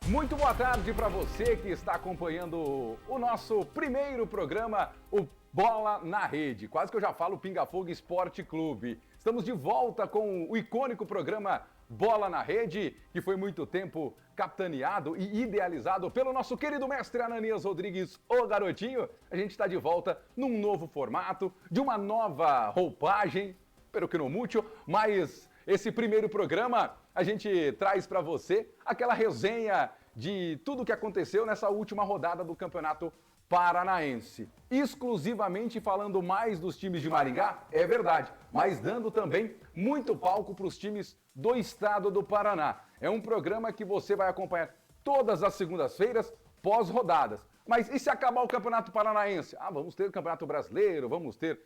Muito boa tarde para você que está acompanhando o nosso primeiro programa, o Bola na Rede. Quase que eu já falo Pinga Fogo Esporte Clube. Estamos de volta com o icônico programa Bola na Rede, que foi muito tempo capitaneado e idealizado pelo nosso querido mestre Ananias Rodrigues, o Garotinho. A gente está de volta num novo formato, de uma nova roupagem, pero que não muito, mas esse primeiro programa a gente traz para você aquela resenha de tudo que aconteceu nessa última rodada do Campeonato Paranaense. Exclusivamente falando mais dos times de Maringá, é verdade, mas dando também muito palco para os times do estado do Paraná. É um programa que você vai acompanhar todas as segundas-feiras, pós-rodadas. Mas e se acabar o Campeonato Paranaense? Vamos ter o Campeonato Brasileiro, vamos ter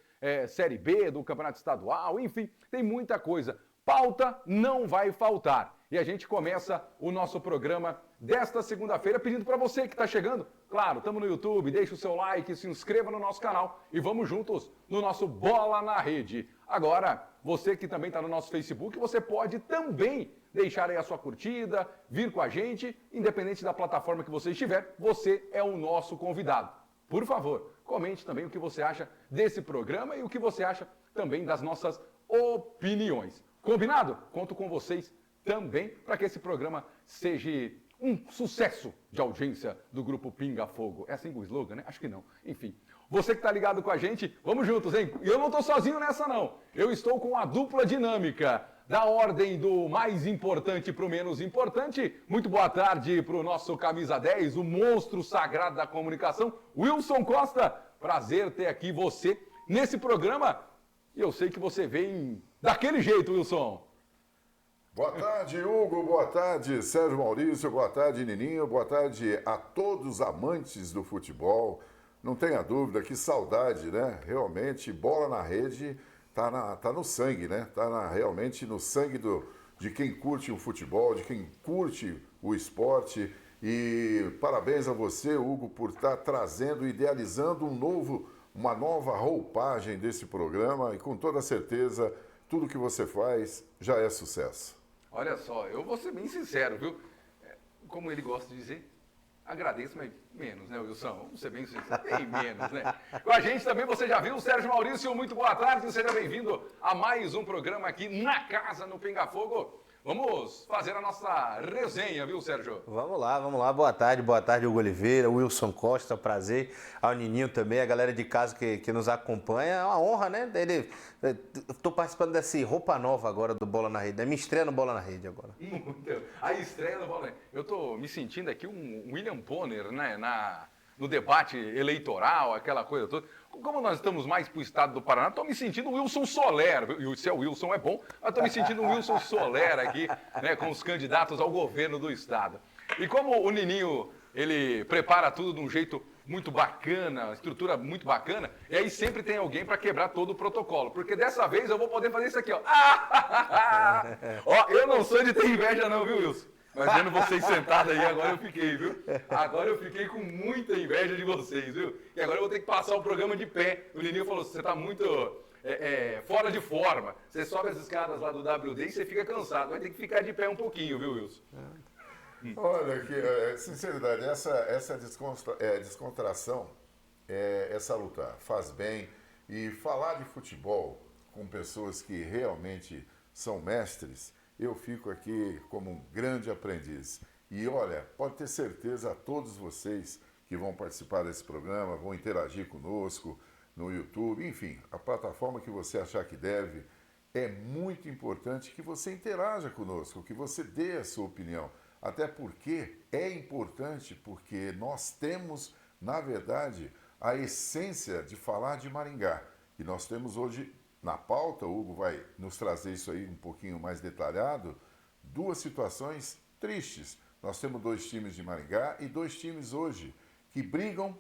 Série B do Campeonato Estadual, enfim, tem muita coisa. Pauta não vai faltar. E a gente começa o nosso programa desta segunda-feira pedindo para você que está chegando, claro, estamos no YouTube, deixa o seu like, se inscreva no nosso canal e vamos juntos no nosso Bola na Rede. Agora, você que também está no nosso Facebook, você pode também deixar aí a sua curtida, vir com a gente, independente da plataforma que você estiver, você é o nosso convidado. Por favor, comente também o que você acha desse programa e o que você acha também das nossas opiniões. Combinado? Conto com vocês também para que esse programa seja um sucesso de audiência do Grupo Pinga Fogo. É assim o slogan, né? Acho que não. Enfim, você que está ligado com a gente, vamos juntos, hein? E eu não estou sozinho nessa, não. Eu estou com a dupla dinâmica da ordem do mais importante para o menos importante. Muito boa tarde para o nosso camisa 10, o monstro sagrado da comunicação, Wilson Costa. Prazer ter aqui você nesse programa. E eu sei que você vem daquele jeito, Wilson. Boa tarde, Hugo. Boa tarde, Sérgio Maurício. Boa tarde, Nininho. Boa tarde a todos os amantes do futebol. Não tenha dúvida, que saudade, né? Realmente, bola na rede tá no sangue, né? Realmente no sangue de quem curte o futebol, de quem curte o esporte. E parabéns a você, Hugo, por estar trazendo, idealizando uma nova roupagem desse programa. E com toda certeza, tudo que você faz já é sucesso. Olha só, eu vou ser bem sincero, viu? Como ele gosta de dizer, agradeço, mas menos, né, Wilson? Vamos ser bem sinceros, bem menos, né? Com a gente também, você já viu, o Sérgio Maurício, muito boa tarde, seja bem-vindo a mais um programa aqui na casa, no Pinga Fogo. Vamos fazer a nossa resenha, viu, Sérgio? Vamos lá. Boa tarde, Hugo Oliveira, Wilson Costa, prazer. Ao Nininho também, a galera de casa que nos acompanha. É uma honra, né? Estou participando dessa roupa nova agora do Bola na Rede. É minha estreia no Bola na Rede agora. A estreia no Bola na Rede. Eu estou me sentindo aqui um William Bonner, né? No debate eleitoral, aquela coisa toda. Como nós estamos mais para o estado do Paraná, estou me sentindo um Wilson Soler. E se é o Wilson é bom, mas estou me sentindo um Wilson Soler aqui, né, com os candidatos ao governo do estado. E como o Nininho, ele prepara tudo de um jeito muito bacana, estrutura muito bacana, e aí sempre tem alguém para quebrar todo o protocolo. Porque dessa vez eu vou poder fazer isso aqui, ó. Ó, eu não sou de ter inveja não, viu, Wilson? Mas vendo vocês sentados aí, agora eu fiquei, viu? Agora eu fiquei com muita inveja de vocês, viu? E agora eu vou ter que passar o programa de pé. O Nininho falou, você tá muito fora de forma. Você sobe as escadas lá do WD e você fica cansado. Vai ter que ficar de pé um pouquinho, viu, Wilson? Olha, sinceridade, essa descontração é salutar, faz bem. E falar de futebol com pessoas que realmente são mestres, eu fico aqui como um grande aprendiz. E olha, pode ter certeza a todos vocês que vão participar desse programa, vão interagir conosco no YouTube, enfim, a plataforma que você achar que deve, é muito importante que você interaja conosco, que você dê a sua opinião. Até porque é importante, porque nós temos, na verdade, a essência de falar de Maringá. E nós temos hoje na pauta, o Hugo vai nos trazer isso aí um pouquinho mais detalhado, duas situações tristes. Nós temos 2 times de Maringá e 2 times hoje que brigam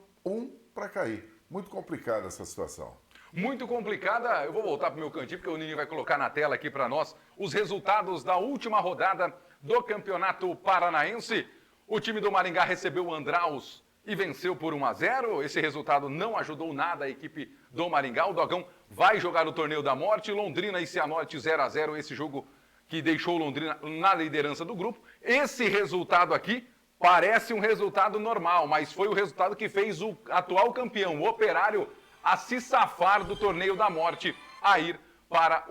para cair. Muito complicada essa situação. Muito complicada. Eu vou voltar para o meu cantinho, porque o Nininho vai colocar na tela aqui para nós os resultados da última rodada do Campeonato Paranaense. O time do Maringá recebeu o Andraus e venceu por 1-0. Esse resultado não ajudou nada a equipe do Maringá. O Dogão vai jogar o Torneio da Morte. Londrina e Cianorte 0-0. Esse jogo que deixou Londrina na liderança do grupo. Esse resultado aqui Parece um resultado normal, mas foi o resultado que fez o atual campeão, o Operário, a se safar do torneio da morte, a ir para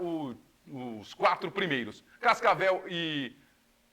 os 4 primeiros. Cascavel e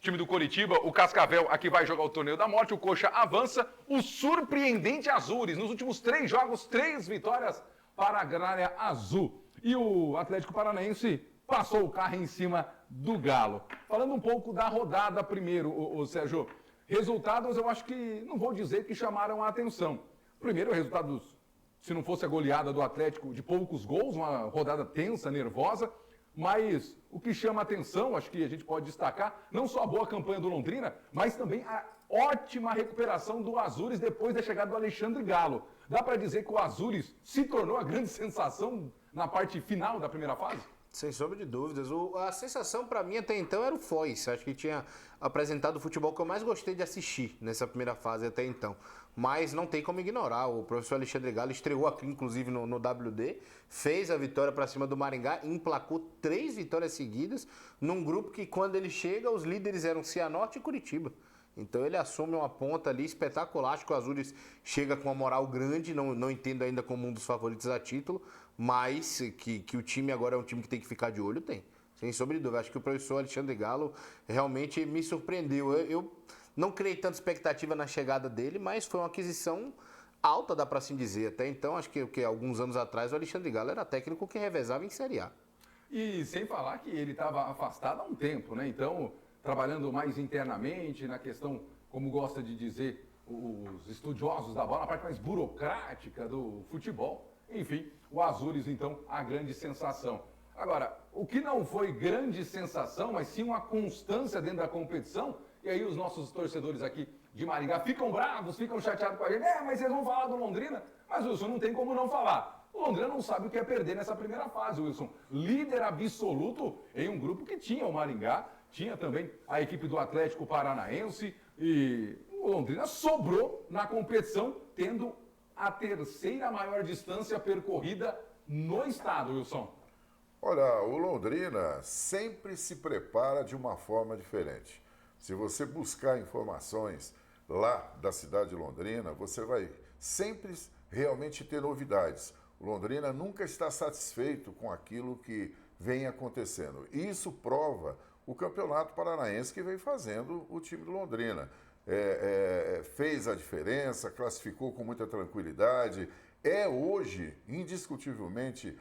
time do Coritiba, o Cascavel aqui vai jogar o torneio da morte, o Coxa avança, o surpreendente Azures, nos últimos 3 jogos, 3 vitórias para a Agrária Azul. E o Atlético Paranaense passou o carro em cima do Galo. Falando um pouco da rodada primeiro, o Sérgio, resultados eu acho que, não vou dizer que chamaram a atenção. Primeiro, resultados, se não fosse a goleada do Atlético de poucos gols, uma rodada tensa, nervosa, mas o que chama a atenção, acho que a gente pode destacar, não só a boa campanha do Londrina, mas também a ótima recuperação do Azures depois da chegada do Alexandre Galo. Dá para dizer que o Azures se tornou a grande sensação na parte final da primeira fase? Sem sombra de dúvidas. A sensação para mim até então era o Foz. Acho que tinha apresentado o futebol que eu mais gostei de assistir nessa primeira fase até então. Mas não tem como ignorar. O professor Alexandre Galo estreou aqui, inclusive, no WD, fez a vitória para cima do Maringá e emplacou 3 vitórias seguidas num grupo que, quando ele chega, os líderes eram Cianorte e Curitiba. Então ele assume uma ponta ali espetacular. Acho que o Azures chega com uma moral grande, não entendo ainda como um dos favoritos a título, mas que o time agora é um time que tem que ficar de olho, tem. Sem sombra de dúvida. Acho que o professor Alexandre Galo realmente me surpreendeu. Eu não criei tanta expectativa na chegada dele, mas foi uma aquisição alta, dá para assim dizer. Até então, acho que alguns anos atrás, o Alexandre Galo era técnico que revezava em Série A. E sem falar que ele estava afastado há um tempo, né? Então, trabalhando mais internamente na questão, como gosta de dizer os estudiosos da bola, na parte mais burocrática do futebol. Enfim, o Azures, então, a grande sensação. Agora, o que não foi grande sensação, mas sim uma constância dentro da competição, e aí os nossos torcedores aqui de Maringá ficam bravos, ficam chateados com a gente. Mas vocês vão falar do Londrina? Mas, Wilson, não tem como não falar. O Londrina não sabe o que é perder nessa primeira fase, Wilson. Líder absoluto em um grupo que tinha o Maringá, tinha também a equipe do Atlético Paranaense, e o Londrina sobrou na competição, tendo a 3ª maior distância percorrida no estado, Wilson. Olha, o Londrina sempre se prepara de uma forma diferente. Se você buscar informações lá da cidade de Londrina, você vai sempre realmente ter novidades. O Londrina nunca está satisfeito com aquilo que vem acontecendo. E isso prova o Campeonato Paranaense que vem fazendo o time do Londrina. Fez a diferença, classificou com muita tranquilidade, é hoje, indiscutivelmente,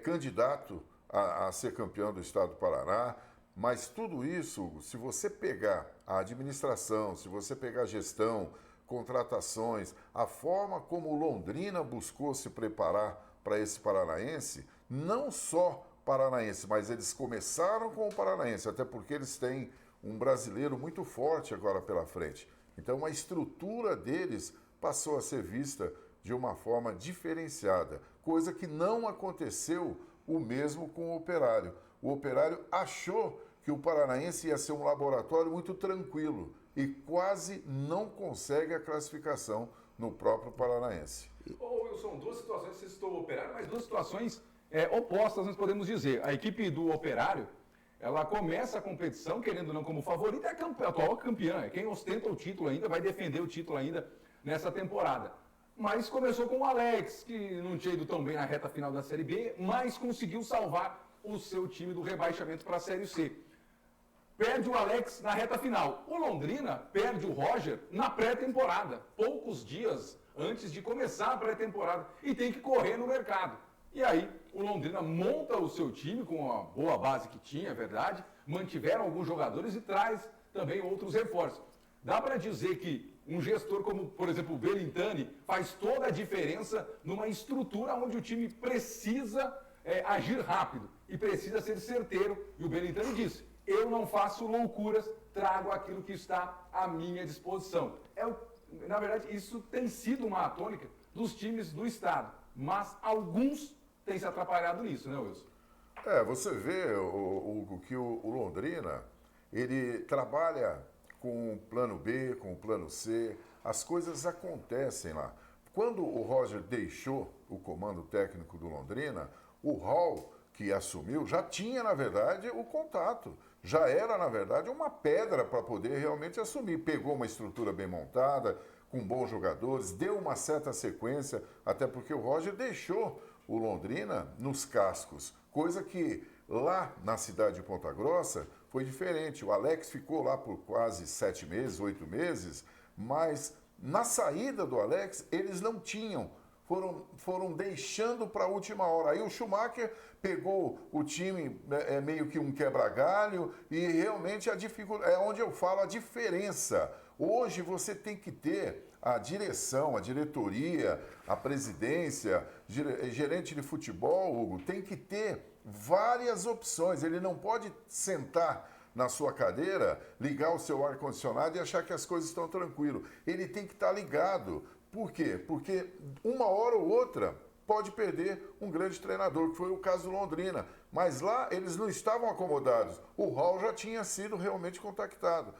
candidato a ser campeão do estado do Paraná, mas tudo isso, se você pegar a administração, se você pegar a gestão, contratações, a forma como o Londrina buscou se preparar para esse paranaense, não só paranaense, mas eles começaram com o paranaense, até porque eles têm um brasileiro muito forte agora pela frente. Então a estrutura deles passou a ser vista de uma forma diferenciada, coisa que não aconteceu o mesmo com o Operário. O Operário achou que o paranaense ia ser um laboratório muito tranquilo e quase não consegue a classificação no próprio paranaense. Ô Wilson, 2 situações, você citou o Operário, mas 2 situações opostas, nós podemos dizer. A equipe do Operário, ela começa a competição, querendo ou não como favorita, é a atual campeã, é quem ostenta o título ainda, vai defender o título ainda nessa temporada. Mas começou com o Alex, que não tinha ido tão bem na reta final da Série B, mas conseguiu salvar o seu time do rebaixamento para a Série C. Perde o Alex na reta final. O Londrina perde o Roger na pré-temporada, poucos dias antes de começar a pré-temporada, e tem que correr no mercado. E aí, o Londrina monta o seu time com a boa base que tinha, é verdade, mantiveram alguns jogadores e traz também outros reforços. Dá para dizer que um gestor como, por exemplo, o Belintani faz toda a diferença numa estrutura onde o time precisa agir rápido e precisa ser certeiro. E o Belintani disse, eu não faço loucuras, trago aquilo que está à minha disposição. Na verdade, isso tem sido uma tônica dos times do estado, mas alguns têm se atrapalhado nisso, né, Wilson? Você vê que o Londrina, ele trabalha com o plano B, com o plano C, as coisas acontecem lá. Quando o Roger deixou o comando técnico do Londrina, o Hall, que assumiu, já tinha, na verdade, o contato. já era, na verdade, uma pedra para poder realmente assumir. Pegou uma estrutura bem montada, com bons jogadores, deu uma certa sequência, até porque o Roger deixou o Londrina nos cascos, coisa que lá na cidade de Ponta Grossa foi diferente. O Alex ficou lá por quase 7 meses, 8 meses, mas na saída do Alex eles não tinham, foram deixando para a última hora. Aí o Schumacher pegou o time meio que um quebra-galho e realmente a dificuldade, é onde eu falo a diferença. Hoje você tem que ter a direção, a diretoria, a presidência, gerente de futebol, Hugo, tem que ter várias opções. Ele não pode sentar na sua cadeira, ligar o seu ar-condicionado e achar que as coisas estão tranquilas. Ele tem que estar ligado. Por quê? Porque uma hora ou outra pode perder um grande treinador, que foi o caso do Londrina. Mas lá eles não estavam acomodados. O Raul já tinha sido realmente contactado.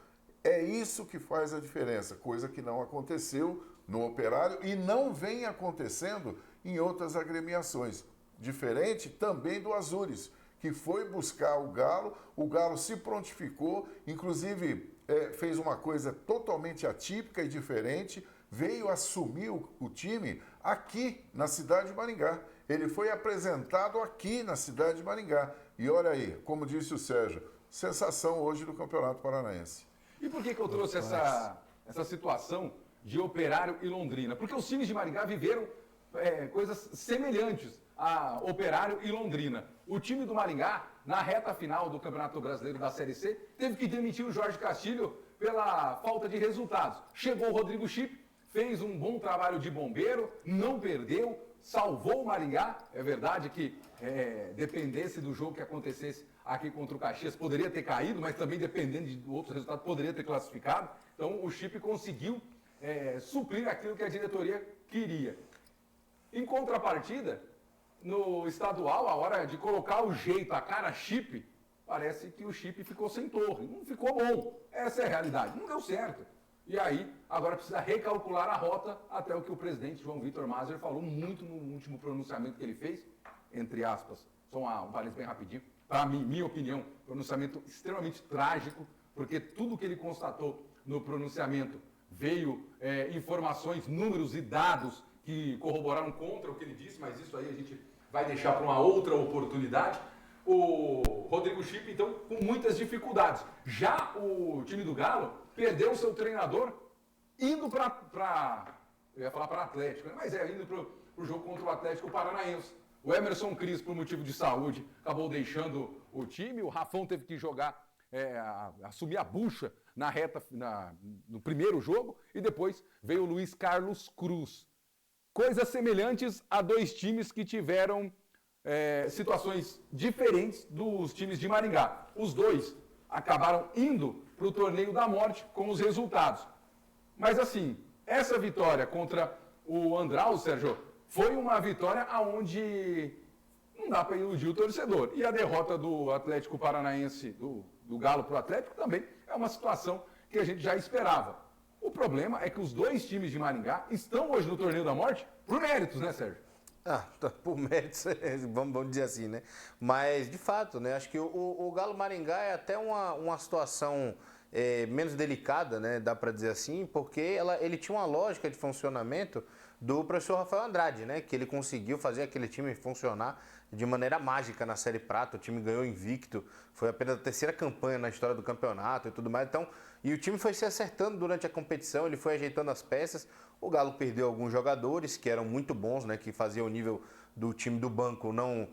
É isso que faz a diferença, coisa que não aconteceu no Operário e não vem acontecendo em outras agremiações. Diferente também do Azures, que foi buscar o Galo se prontificou, inclusive fez uma coisa totalmente atípica e diferente, veio assumir o time aqui na cidade de Maringá. Ele foi apresentado aqui na cidade de Maringá. E olha aí, como disse o Sérgio, sensação hoje do Campeonato Paranaense. E por que eu trouxe essa situação de Operário e Londrina? Porque os times de Maringá viveram coisas semelhantes a Operário e Londrina. O time do Maringá, na reta final do Campeonato Brasileiro da Série C, teve que demitir o Jorge Castilho pela falta de resultados. Chegou o Rodrigo Chip, fez um bom trabalho de bombeiro, não perdeu, salvou o Maringá. É verdade que dependesse do jogo que acontecesse aqui contra o Caxias, poderia ter caído, mas também dependendo de outros resultados, poderia ter classificado. Então o Chip conseguiu suprir aquilo que a diretoria queria. Em contrapartida, no estadual, a hora de colocar o jeito, a cara Chip, parece que o Chip ficou sem torre. Não ficou bom. Essa é a realidade. Não deu certo. E aí, agora precisa recalcular a rota, até o que o presidente João Vitor Mazer falou muito no último pronunciamento que ele fez, entre aspas, só um parênteses bem rapidinho, para mim, minha opinião, pronunciamento extremamente trágico, porque tudo que ele constatou no pronunciamento veio informações, números e dados que corroboraram contra o que ele disse, mas isso aí a gente vai deixar para uma outra oportunidade. O Rodrigo Chip, então, com muitas dificuldades. Já o time do Galo perdeu o seu treinador indo eu ia falar para o Atlético, né? Mas indo para o jogo contra o Atlético Paranaense. O Emerson Cris, por motivo de saúde, acabou deixando o time. O Rafão teve que jogar, assumir a bucha no primeiro jogo. E depois veio o Luiz Carlos Cruz. Coisas semelhantes a dois times que tiveram situações diferentes dos times de Maringá. Os dois acabaram indo para o torneio da morte com os resultados. Mas assim, essa vitória contra o Andral, Sérgio, foi uma vitória onde não dá para iludir o torcedor. E a derrota do Atlético Paranaense, do Galo para o Atlético, também é uma situação que a gente já esperava. O problema é que os dois times de Maringá estão hoje no torneio da morte por méritos, né, Sérgio? Por méritos, vamos dizer assim, né? Mas, de fato, né? Acho que o Galo Maringá é até uma situação menos delicada, né? Dá para dizer assim, porque ele tinha uma lógica de funcionamento do professor Rafael Andrade, né? Que ele conseguiu fazer aquele time funcionar de maneira mágica na Série Prata. O time ganhou invicto, foi apenas a terceira campanha na história do campeonato e tudo mais. Então, e o time foi se acertando durante a competição, ele foi ajeitando as peças. O Galo perdeu alguns jogadores que eram muito bons, né? Que faziam o nível do time do banco não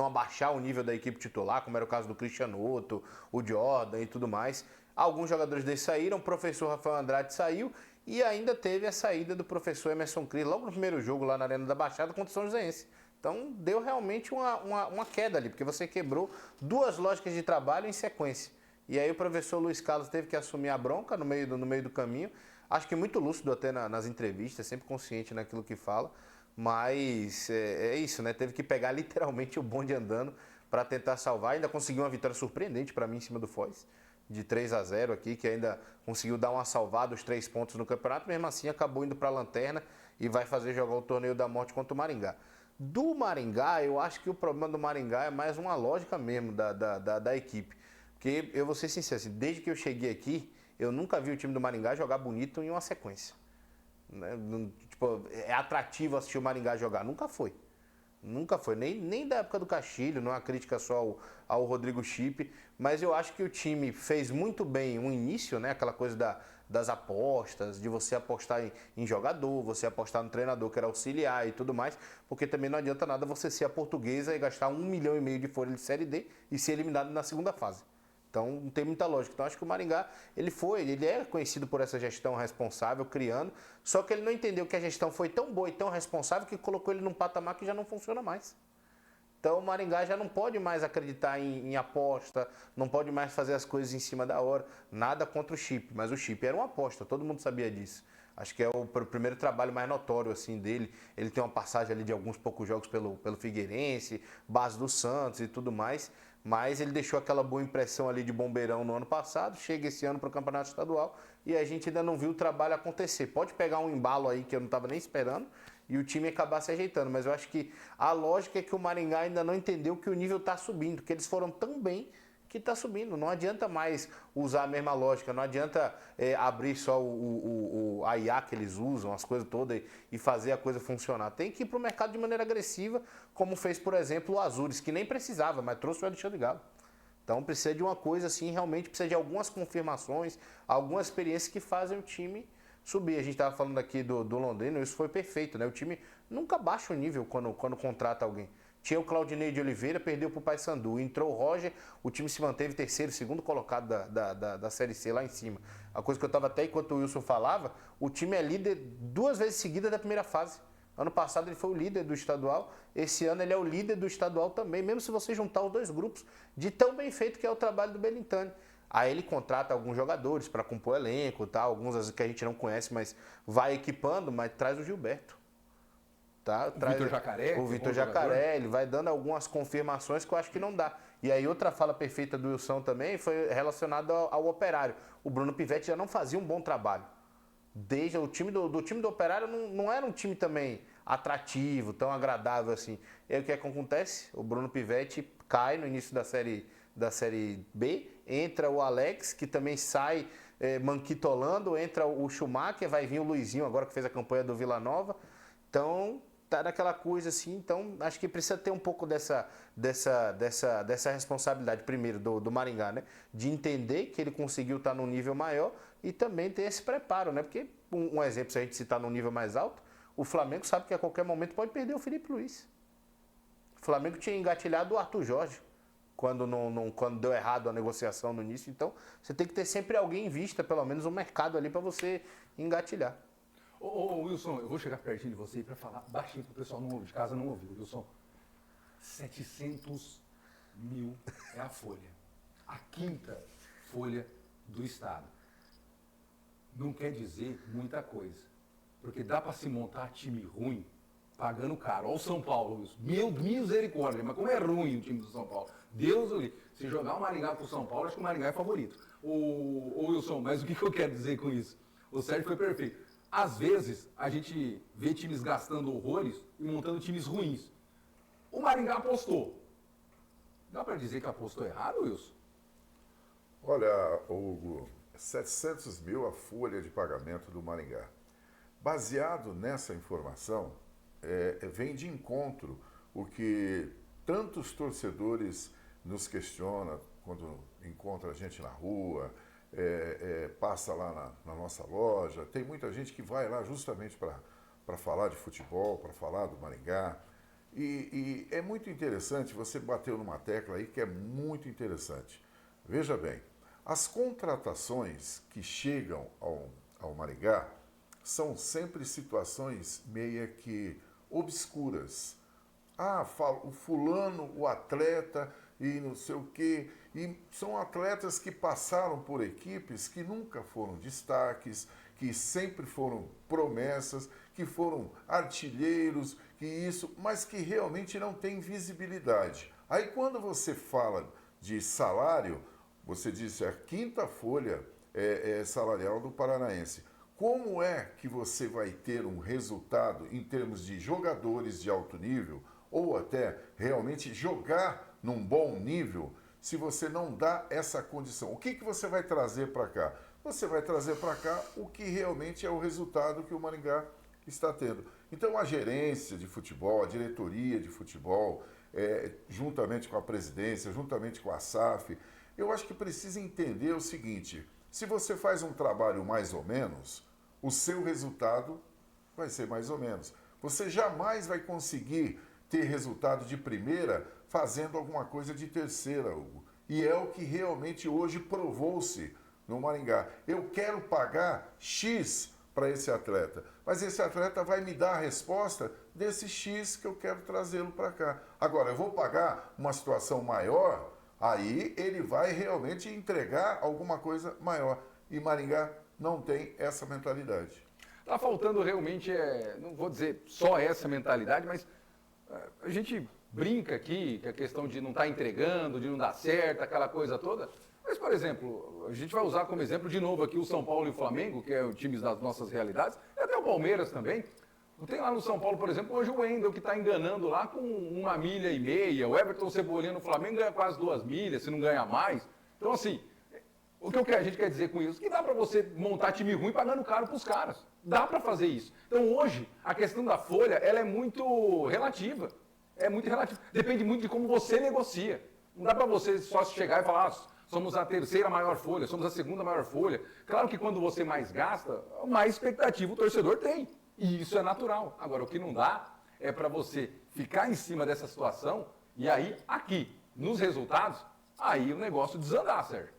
abaixar o nível da equipe titular, como era o caso do Cristiano Otto, o Jordan e tudo mais. Alguns jogadores desses saíram, o professor Rafael Andrade saiu e ainda teve a saída do professor Emerson Cris logo no primeiro jogo lá na Arena da Baixada contra o São Joséense. Então deu realmente uma queda ali, porque você quebrou duas lógicas de trabalho em sequência. E aí o professor Luiz Carlos teve que assumir a bronca no meio do caminho. Acho que muito lúcido até nas entrevistas, sempre consciente naquilo que fala. Mas é isso, né? Teve que pegar literalmente o bonde andando para tentar salvar. Ainda conseguiu uma vitória surpreendente para mim em cima do Foz, de 3-0 aqui, que ainda conseguiu dar uma salvada, os 3 pontos no campeonato. Mesmo assim, acabou indo para a lanterna e vai fazer jogar o torneio da morte contra o Maringá. Do Maringá, eu acho que o problema do Maringá é mais uma lógica mesmo da equipe. Porque eu vou ser sincero, assim, desde que eu cheguei aqui, eu nunca vi o time do Maringá jogar bonito em uma sequência. Né? Tipo, é atrativo assistir o Maringá jogar. Nunca foi. Nunca foi. Nem da época do Castilho, não é uma crítica só ao Rodrigo Chipe, mas eu acho que o time fez muito bem o início, né? Aquela coisa das apostas, de você apostar em jogador, você apostar no treinador que era auxiliar e tudo mais, porque também não adianta nada você ser a Portuguesa e gastar 1,5 milhão de folha de Série D e ser eliminado na segunda fase. Então não tem muita lógica. Então acho que o Maringá, ele é conhecido por essa gestão responsável, criando, só que ele não entendeu que a gestão foi tão boa e tão responsável que colocou ele num patamar que já não funciona mais. Então o Maringá já não pode mais acreditar em aposta, não pode mais fazer as coisas em cima da hora. Nada contra o Chipe, mas o Chipe era uma aposta, todo mundo sabia disso. Acho que é o primeiro trabalho mais notório assim dele. Ele tem uma passagem ali de alguns poucos jogos pelo Figueirense, base do Santos e tudo mais. Mas ele deixou aquela boa impressão ali de bombeirão no ano passado, chega esse ano para o Campeonato Estadual e a gente ainda não viu o trabalho acontecer. Pode pegar um embalo aí que eu não estava nem esperando e o time acabar se ajeitando, mas eu acho que a lógica é que o Maringá ainda não entendeu que o nível está subindo, que eles foram tão bem que está subindo. Não adianta mais usar a mesma lógica, não adianta abrir só a IA que eles usam, as coisas todas, e fazer a coisa funcionar. Tem que ir para o mercado de maneira agressiva, como fez, por exemplo, o Azures, que nem precisava, mas trouxe o Alexandre Galo. Então precisa de uma coisa assim, realmente precisa de algumas confirmações, algumas experiências que fazem o time subir. A gente estava falando aqui do Londrina, isso foi perfeito, né? O time nunca baixa o nível quando contrata alguém. Tinha o Claudinei de Oliveira, perdeu para o Paysandu. Entrou o Roger, o time se manteve terceiro, segundo colocado da Série C lá em cima. A coisa que eu estava até enquanto o Wilson falava, o time é líder 2 vezes seguidas da primeira fase. Ano passado ele foi o líder do estadual, esse ano ele é o líder do estadual também, mesmo se você juntar os dois grupos, de tão bem feito que é o trabalho do Belintani. Aí ele contrata alguns jogadores para compor elenco, tá? Alguns que a gente não conhece, mas vai equipando, mas traz o Gilberto. Tá? O Vitor Jacaré, ele vai dando algumas confirmações que eu acho que não dá. E aí outra fala perfeita do Wilson também foi relacionada ao Operário. O Bruno Pivetti já não fazia um bom trabalho. Desde o time do time do Operário não era um time também atrativo, tão agradável assim. E aí o que acontece? O Bruno Pivetti cai no início da série B, entra o Alex, que também sai manquitolando, entra o Schumacher, vai vir o Luizinho agora que fez a campanha do Vila Nova. Então tá naquela coisa assim, então acho que precisa ter um pouco dessa responsabilidade, primeiro, do Maringá, né? De entender que ele conseguiu estar num nível maior e também ter esse preparo, né? Porque, um exemplo, se a gente citar num nível mais alto, o Flamengo sabe que a qualquer momento pode perder o Felipe Luiz. O Flamengo tinha engatilhado o Arthur Jorge quando deu errado a negociação no início, então você tem que ter sempre alguém em vista, pelo menos um mercado ali para você engatilhar. Ô, Wilson, eu vou chegar pertinho de você para falar baixinho para o pessoal de casa não ouvir. Wilson, 700 mil é a folha. A quinta folha do Estado. Não quer dizer muita coisa. Porque dá para se montar time ruim pagando caro. Olha o São Paulo, Wilson. Meu misericórdia, mas como é ruim o time do São Paulo. Deus o livre. Se jogar o Maringá pro São Paulo, acho que o Maringá é favorito. Ô Wilson, mas o que eu quero dizer com isso? O Sérgio foi perfeito. Às vezes, a gente vê times gastando horrores e montando times ruins. O Maringá apostou. Dá para dizer que apostou errado, Wilson? Olha, Hugo, 700 mil a folha de pagamento do Maringá. Baseado nessa informação, vem de encontro o que tantos torcedores nos questionam quando encontra a gente na rua, passa lá na nossa loja. Tem muita gente que vai lá justamente para falar de futebol, para falar do Maringá. E é muito interessante, você bateu numa tecla aí que é muito interessante. Veja bem, as contratações que chegam ao Maringá são sempre situações meio que obscuras. O fulano, o atleta e não sei o quê. E são atletas que passaram por equipes que nunca foram destaques, que sempre foram promessas, que foram artilheiros, mas que realmente não têm visibilidade. Aí quando você fala de salário, você disse a quinta folha salarial do Paranaense. Como é que você vai ter um resultado em termos de jogadores de alto nível, ou até realmente jogar num bom nível, se você não dá essa condição. O que você vai trazer para cá? Você vai trazer para cá o que realmente é o resultado que o Maringá está tendo. Então, a gerência de futebol, a diretoria de futebol, juntamente com a presidência, juntamente com a SAF, eu acho que precisa entender o seguinte: se você faz um trabalho mais ou menos, o seu resultado vai ser mais ou menos. Você jamais vai conseguir ter resultado de primeira fazendo alguma coisa de terceira, Hugo. E é o que realmente hoje provou-se no Maringá. Eu quero pagar X para esse atleta, mas esse atleta vai me dar a resposta desse X que eu quero trazê-lo para cá. Agora, eu vou pagar uma situação maior, aí ele vai realmente entregar alguma coisa maior. E Maringá não tem essa mentalidade. Está faltando realmente, não vou dizer só essa mentalidade, mas a gente brinca aqui que a questão de não estar entregando, de não dar certo, aquela coisa toda. Mas, por exemplo, a gente vai usar como exemplo de novo aqui o São Paulo e o Flamengo, que é o time das nossas realidades, e até o Palmeiras também. Tem lá no São Paulo, por exemplo, hoje o Wendel, que está enganando lá com 1,5 milha. O Everton Cebolinha no Flamengo ganha quase 2 milhas, se não ganha mais. Então, assim, o que a gente quer dizer com isso? Que dá para você montar time ruim pagando caro para os caras. Dá para fazer isso. Então, hoje, a questão da folha, ela é muito relativa. É muito relativa. Depende muito de como você negocia. Não dá para você só chegar e falar, somos a terceira maior folha, somos a segunda maior folha. Claro que quando você mais gasta, mais expectativa o torcedor tem. E isso é natural. Agora, o que não dá é para você ficar em cima dessa situação e aí, aqui, nos resultados, aí o negócio desandar, Sérgio.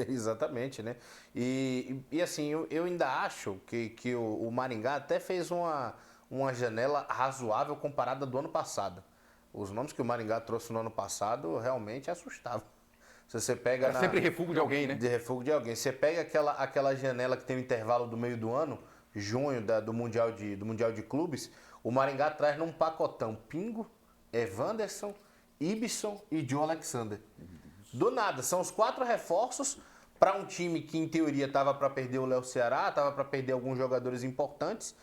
Exatamente, né? E assim, eu ainda acho que o Maringá até fez uma janela razoável comparada do ano passado. Os nomes que o Maringá trouxe no ano passado realmente assustavam. Se você pega sempre refúgio de alguém, né? De refúgio de alguém. Você pega aquela janela que tem o intervalo do meio do ano, junho do Mundial de Clubes, o Maringá traz num pacotão Pingo, Evanderson, Ibson e Joe Alexander. Do nada, são os 4 reforços para um time que em teoria estava para perder o Léo Ceará, estava para perder alguns jogadores importantes,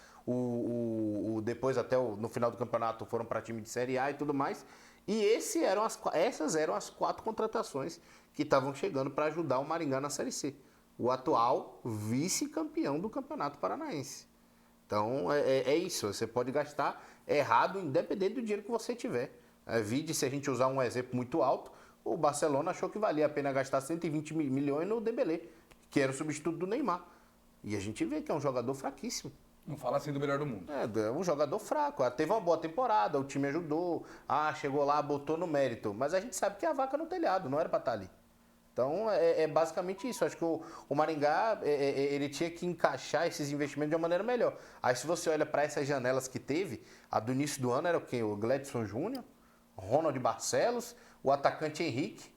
depois até no final do campeonato foram para time de Série A e tudo mais. E essas eram as 4 contratações que estavam chegando para ajudar o Maringá na Série C. O atual vice-campeão do Campeonato Paranaense. Então é isso, você pode gastar errado independente do dinheiro que você tiver. Vide, se a gente usar um exemplo muito alto, o Barcelona achou que valia a pena gastar 120 milhões no Dembélé, que era o substituto do Neymar. E a gente vê que é um jogador fraquíssimo. Não fala assim do melhor do mundo. É um jogador fraco. Teve uma boa temporada, o time ajudou. Chegou lá, botou no mérito. Mas a gente sabe que é a vaca no telhado, não era para estar ali. Então, é basicamente isso. Acho que o Maringá, ele tinha que encaixar esses investimentos de uma maneira melhor. Aí, se você olha para essas janelas que teve, a do início do ano era o quê? O Gledson Júnior, Ronald Barcelos, o atacante Henrique,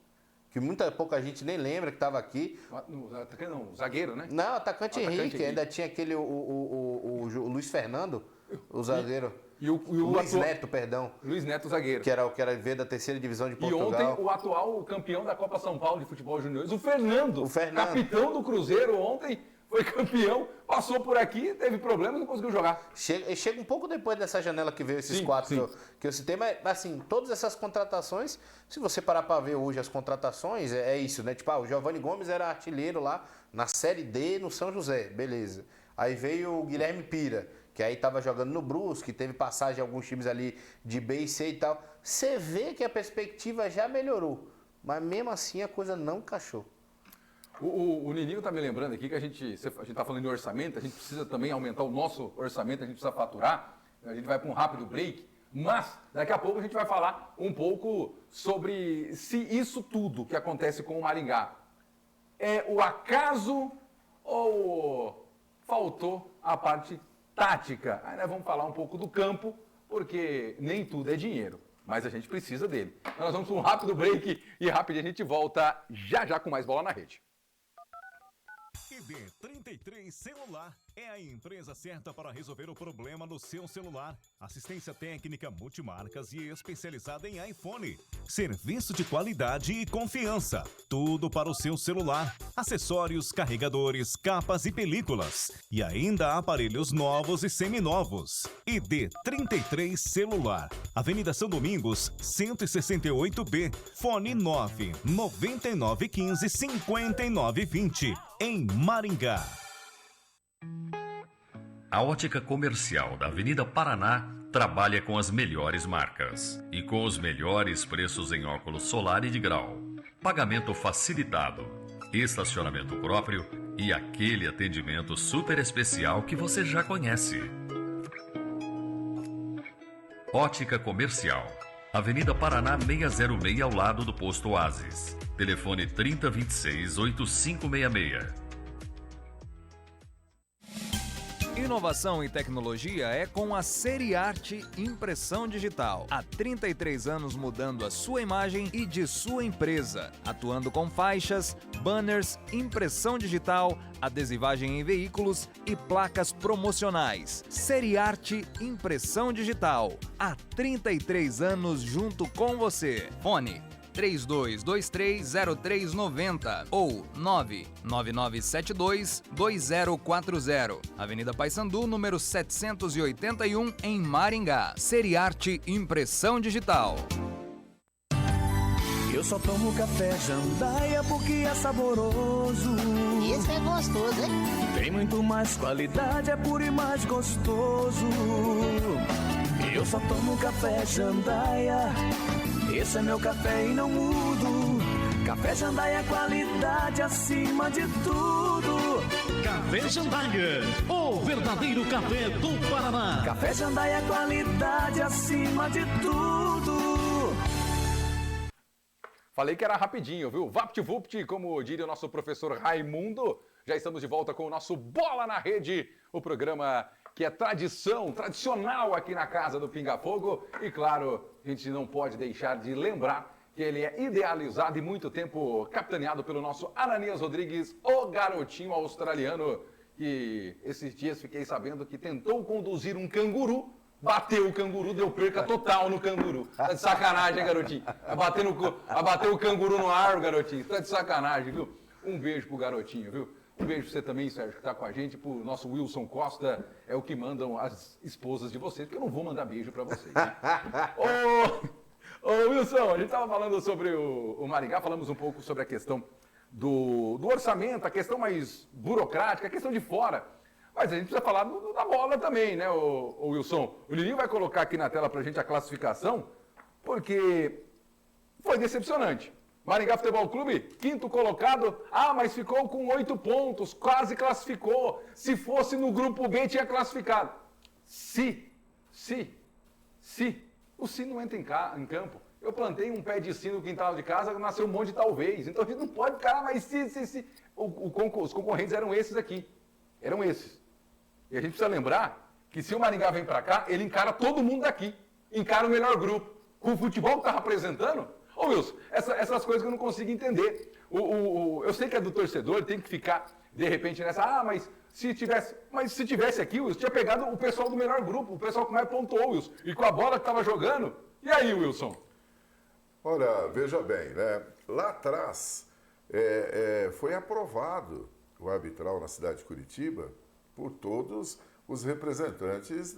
que pouca gente nem lembra que estava aqui. O zagueiro, né? Não, o atacante Henrique. Ainda tinha aquele, o Luiz Fernando, o zagueiro. E o Luiz Neto, perdão. Luiz Neto, zagueiro. Que era veio da 3ª divisão de Portugal. E ontem, o atual campeão da Copa São Paulo de Futebol Juniores, o Fernando, capitão do Cruzeiro, ontem foi campeão, passou por aqui, teve problemas, não conseguiu jogar. Chega um pouco depois dessa janela que veio esses 4 que eu citei, mas assim, todas essas contratações, se você parar para ver hoje as contratações, é isso, né? Tipo, o Giovanni Gomes era artilheiro lá na Série D no São José, beleza. Aí veio o Guilherme Pira, que aí estava jogando no Brusque, teve passagem em alguns times ali de B e C e tal. Você vê que a perspectiva já melhorou, mas mesmo assim a coisa não encaixou. O Nininho está me lembrando aqui que a gente está falando de orçamento, a gente precisa também aumentar o nosso orçamento, a gente precisa faturar, a gente vai para um rápido break, mas daqui a pouco a gente vai falar um pouco sobre se isso tudo que acontece com o Maringá é o acaso ou faltou a parte tática. Aí nós vamos falar um pouco do campo, porque nem tudo é dinheiro, mas a gente precisa dele. Então nós vamos para um rápido break e rapidinho a gente volta já com mais Bola na Rede. QB 33 Celular é a empresa certa para resolver o problema no seu celular. Assistência técnica multimarcas e especializada em iPhone. Serviço de qualidade e confiança. Tudo para o seu celular. Acessórios, carregadores, capas e películas. E ainda aparelhos novos e seminovos. ID 33 Celular. Avenida São Domingos, 168B. Fone 9 9915 5920. Em Maringá. A Ótica Comercial da Avenida Paraná trabalha com as melhores marcas e com os melhores preços em óculos solar e de grau. Pagamento facilitado, estacionamento próprio e aquele atendimento super especial que você já conhece. Ótica Comercial, Avenida Paraná 606 ao lado do Posto Oasis. Telefone 3026-8566. Inovação e tecnologia é com a Seriarte Impressão Digital. Há 33 anos mudando a sua imagem e de sua empresa. Atuando com faixas, banners, impressão digital, adesivagem em veículos e placas promocionais. Seriarte Impressão Digital. Há 33 anos junto com você. Fone 32230390 ou 999722040. Avenida Paissandu, número 781, em Maringá. Seriarte Impressão Digital. Eu só tomo café Jandaia porque é saboroso. Esse é gostoso, hein? Tem muito mais qualidade, é puro e mais gostoso. Eu só tomo café Jandaia. Esse é meu café e não mudo. Café Jandaia é qualidade acima de tudo. Café Jandaia, o verdadeiro café do Paraná. Café Jandaia é qualidade acima de tudo. Falei que era rapidinho, viu? VaptVupt, como diria o nosso professor Raimundo. Já estamos de volta com o nosso Bola na Rede, o programa que é tradicional aqui na casa do Pinga Fogo. E claro, a gente não pode deixar de lembrar que ele é idealizado e muito tempo capitaneado pelo nosso Ananias Rodrigues, o garotinho australiano, que esses dias fiquei sabendo que tentou conduzir um canguru, bateu o canguru, deu perca total no canguru. Tá de sacanagem, hein, garotinho? Vai bater o canguru no ar, garotinho. Tá de sacanagem, viu? Um beijo pro garotinho, viu? Um beijo pra você também, Sérgio, que está com a gente, pro nosso Wilson Costa, é o que mandam as esposas de vocês, porque eu não vou mandar beijo para vocês, né? Ô, Wilson, a gente estava falando sobre o Maringá, falamos um pouco sobre a questão do orçamento, a questão mais burocrática, a questão de fora, mas a gente precisa falar da bola também, né, ô Wilson? O Lilinho vai colocar aqui na tela pra gente a classificação, porque foi decepcionante. Maringá Futebol Clube, quinto colocado, mas ficou com 8 pontos, quase classificou. Se fosse no grupo B, tinha classificado. Se o si não entra em campo. Eu plantei um pé de si no quintal de casa, nasceu um monte de talvez. Então a gente não pode ficar, mas se. Os concorrentes eram esses aqui. Eram esses. E a gente precisa lembrar que se o Maringá vem para cá, ele encara todo mundo daqui. Encara o melhor grupo. Com o futebol que está representando. Ô Wilson, essas coisas que eu não consigo entender. Eu sei que é do torcedor, ele tem que ficar, de repente, nessa. Mas se tivesse aqui, Wilson, tinha pegado o pessoal do melhor grupo, o pessoal que mais pontuou, Wilson. E com a bola que estava jogando. E aí, Wilson? Olha, veja bem, né? Lá atrás foi aprovado o arbitral na cidade de Curitiba por todos os representantes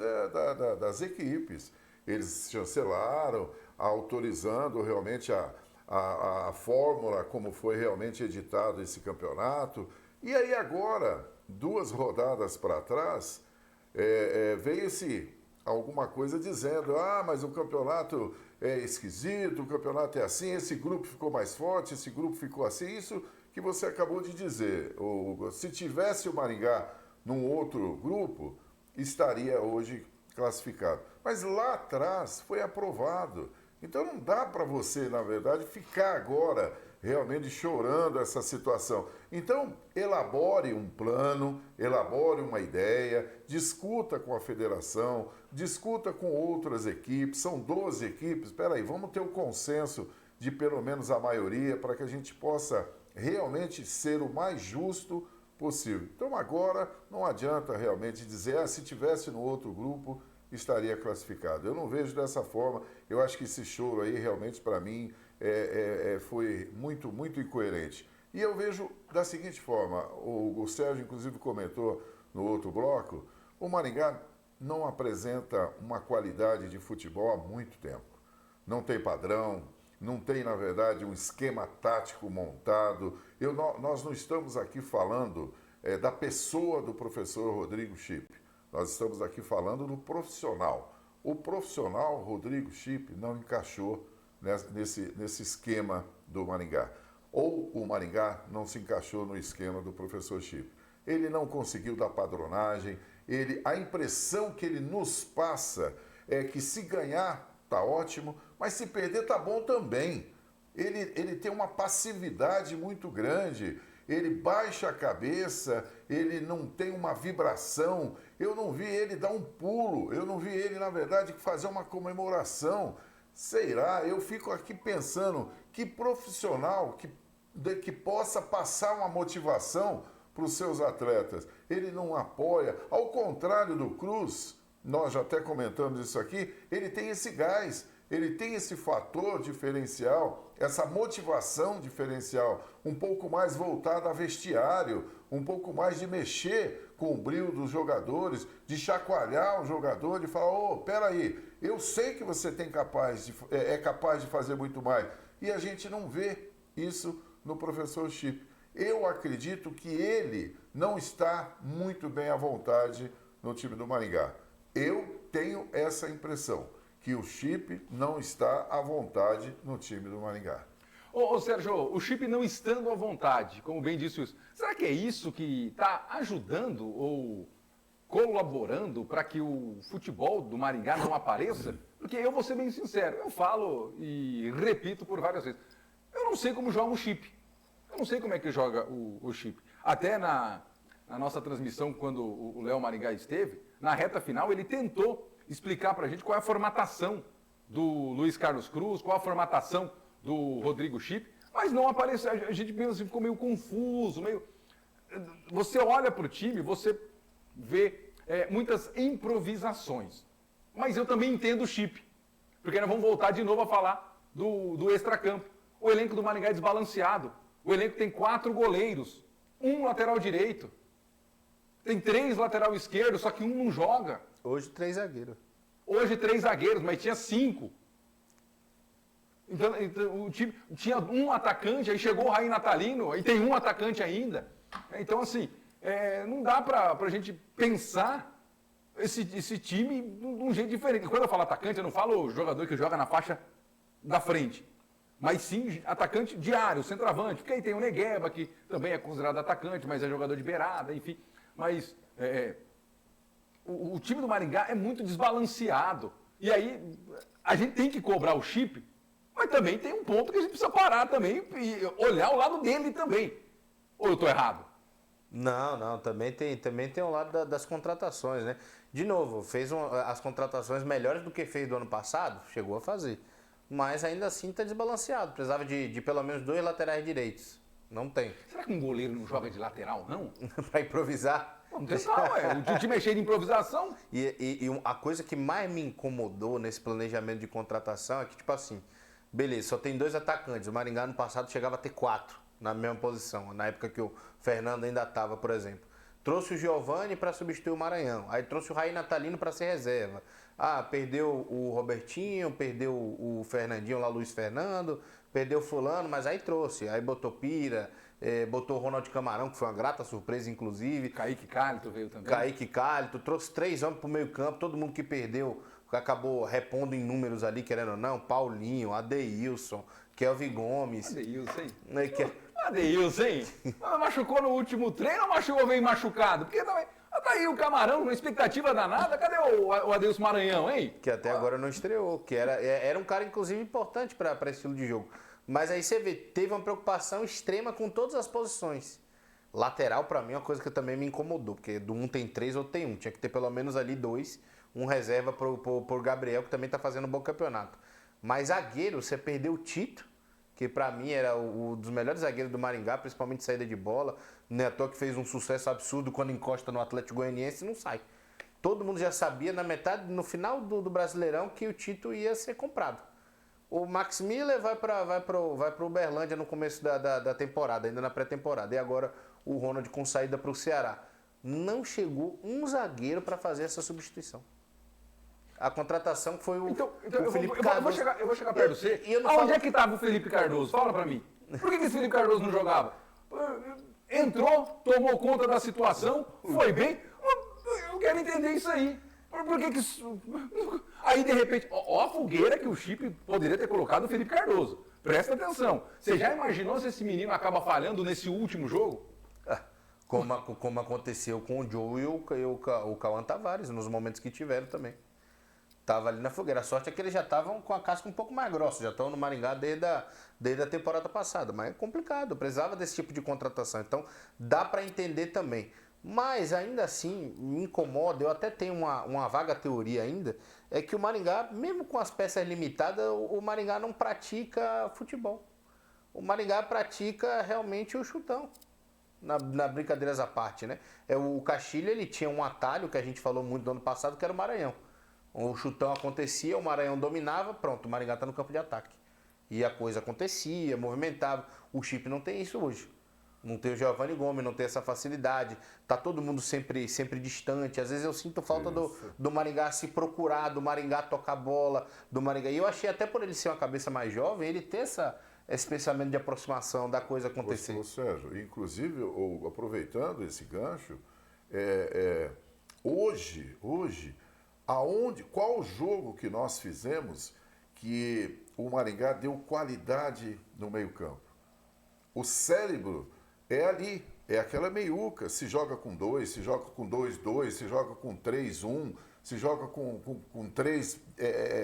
das equipes. Eles chancelaram, autorizando realmente a fórmula como foi realmente editado esse campeonato. E aí agora, 2 rodadas para trás, veio-se alguma coisa dizendo, mas o campeonato é esquisito, o campeonato é assim, esse grupo ficou mais forte, esse grupo ficou assim. Isso que você acabou de dizer, Hugo. Se tivesse o Maringá num outro grupo, estaria hoje classificado. Mas lá atrás foi aprovado. Então não dá para você, na verdade, ficar agora realmente chorando essa situação. Então, elabore um plano, elabore uma ideia, discuta com a federação, discuta com outras equipes, são 12 equipes, espera aí, vamos ter o consenso de pelo menos a maioria para que a gente possa realmente ser o mais justo possível. Então agora não adianta realmente dizer, se tivesse no outro grupo estaria classificado. Eu não vejo dessa forma. Eu acho que esse choro aí realmente para mim foi muito, muito incoerente. E eu vejo da seguinte forma, o Sérgio inclusive comentou no outro bloco, o Maringá não apresenta uma qualidade de futebol há muito tempo. Não tem padrão, não tem, na verdade, um esquema tático montado. Nós não estamos aqui falando da pessoa do professor Rodrigo Chip. Nós estamos aqui falando do profissional. O profissional Rodrigo Chip não encaixou nesse esquema do Maringá. Ou o Maringá não se encaixou no esquema do professor Chip. Ele não conseguiu dar padronagem. A impressão que ele nos passa é que se ganhar tá ótimo, mas se perder tá bom também. Ele tem uma passividade muito grande, ele baixa a cabeça, ele não tem uma vibração. Eu não vi ele dar um pulo, eu não vi ele, na verdade, fazer uma comemoração. Sei lá, eu fico aqui pensando que profissional que possa passar uma motivação para os seus atletas. Ele não apoia, ao contrário do Cruz, nós já até comentamos isso aqui, ele tem esse gás, ele tem esse fator diferencial, essa motivação diferencial, um pouco mais voltada a vestiário, um pouco mais de mexer com o brilho dos jogadores, de chacoalhar o jogador, de falar, peraí, eu sei que você é capaz de fazer muito mais. E a gente não vê isso no professor Chip. Eu acredito que ele não está muito bem à vontade no time do Maringá. Eu tenho essa impressão, que o Chip não está à vontade no time do Maringá. Ô Sérgio, o Chip não estando à vontade, como bem disse isso, será que é isso que está ajudando ou colaborando para que o futebol do Maringá não apareça? Porque eu vou ser bem sincero, eu falo e repito por várias vezes, eu não sei como joga o Chip. Eu não sei como é que joga o Chip. Até na nossa transmissão, quando o Léo Maringá esteve, na reta final, ele tentou explicar para a gente qual é a formatação do Luiz Carlos Cruz, qual a formatação do Rodrigo Chip, mas não apareceu. A gente mesmo assim, ficou meio confuso, Você olha para o time, você vê muitas improvisações. Mas eu também entendo o Chip, porque nós vamos voltar de novo a falar do extracampo. O elenco do Maringá é desbalanceado. O elenco tem 4 goleiros, 1 lateral direito, tem 3 lateral esquerdo, só que 1 não joga. Hoje 3 zagueiros. Hoje 3 zagueiros, mas tinha 5. Então o time tinha 1 atacante, aí chegou o Raí Natalino, aí tem 1 atacante ainda. Então, assim, não dá pra gente pensar esse time de um jeito diferente. Quando eu falo atacante, eu não falo jogador que joga na faixa da frente. Mas sim atacante diário, centroavante, porque aí tem o Negueba, que também é considerado atacante, mas é jogador de beirada, enfim. Mas o time do Maringá é muito desbalanceado. E aí a gente tem que cobrar o Chip, mas também tem um ponto que a gente precisa parar também e olhar o lado dele também. Ou eu estou errado? Não, também tem o lado das contratações, né? De novo, fez as contratações melhores do que fez do ano passado, chegou a fazer. Mas ainda assim está desbalanceado. Precisava de pelo menos 2 laterais direitos. Não tem. Será que um goleiro não joga de lateral, não? Para improvisar? Não tem não, o time é cheio de improvisação. E a coisa que mais me incomodou nesse planejamento de contratação é que, tipo assim, beleza, só tem 2 atacantes. O Maringá no passado chegava a ter 4 na mesma posição. Na época que o Fernando ainda estava, por exemplo. Trouxe o Giovani para substituir o Maranhão. Aí trouxe o Raí Natalino para ser reserva. Perdeu o Robertinho, perdeu o Fernandinho lá, Luiz Fernando, perdeu o fulano, mas aí trouxe. Aí botou Pira, botou o Ronald Camarão, que foi uma grata surpresa, inclusive. Kaique Cálito veio também. Kaique Cálito, trouxe 3 homens pro meio campo, todo mundo que perdeu, acabou repondo em números ali, querendo ou não, Paulinho, Adeilson, Kelvin Gomes. Adeilson, hein? Adeilson, hein? Machucou no último treino ou machucou bem machucado? Porque também... Tá aí o Camarão, uma expectativa danada. Cadê o Adeilson Maranhão, hein? Que até agora não estreou, que era um cara, inclusive, importante para esse estilo de jogo. Mas aí você vê, teve uma preocupação extrema com todas as posições. Lateral, para mim, é uma coisa que também me incomodou, porque do 1 tem 3, outro tem 1. Tinha que ter pelo menos ali 2, um reserva pro Gabriel, que também tá fazendo um bom campeonato. Mas zagueiro, você perdeu o Tito que para mim era o dos melhores zagueiros do Maringá, principalmente saída de bola. Não é à toa que fez um sucesso absurdo quando encosta no Atlético Goianiense e não sai. Todo mundo já sabia no final do Brasileirão que o Tito ia ser comprado. O Max Miller vai para Uberlândia no começo da temporada, ainda na pré-temporada. E agora o Ronald com saída para o Ceará. Não chegou um zagueiro para fazer essa substituição. A contratação foi o Felipe Cardoso. Eu vou chegar perto de você. Aonde é que estava o Felipe Cardoso? Fala para mim. Por que esse Felipe Cardoso não jogava? Entrou, tomou conta da situação, foi bem. Eu quero entender isso aí. Por que isso... Aí, de repente, ó a fogueira que o Chip poderia ter colocado o Felipe Cardoso. Presta atenção. Você já imaginou se esse menino acaba falhando nesse último jogo? Como aconteceu com o Joe e o Cauã Tavares, nos momentos que tiveram também. Tava ali na fogueira. A sorte é que eles já estavam com a casca um pouco mais grossa, já estão no Maringá desde a temporada passada. Mas é complicado, precisava desse tipo de contratação. Então, dá para entender também. Mas, ainda assim, me incomoda, eu até tenho uma vaga teoria ainda, é que o Maringá, mesmo com as peças limitadas, o Maringá não pratica futebol. O Maringá pratica realmente o chutão. Na brincadeiras à parte, né? O Castilho, ele tinha um atalho que a gente falou muito do ano passado, que era o Maranhão. O chutão acontecia, o Maranhão dominava, pronto, o Maringá está no campo de ataque. E a coisa acontecia, movimentava. O Chip não tem isso hoje. Não tem o Giovanni Gomes, não tem essa facilidade. Tá todo mundo sempre distante. Às vezes eu sinto falta do Maringá se procurar, do Maringá tocar bola, do Maringá. E eu achei até por ele ser uma cabeça mais jovem, ele ter esse pensamento de aproximação da coisa acontecer. Ô, Sérgio, inclusive, aproveitando esse gancho, hoje, qual jogo que nós fizemos que o Maringá deu qualidade no meio-campo? O cérebro é ali, é aquela meiuca. Se joga com 2, se joga com 2-2, se joga com 3-1, se joga com 3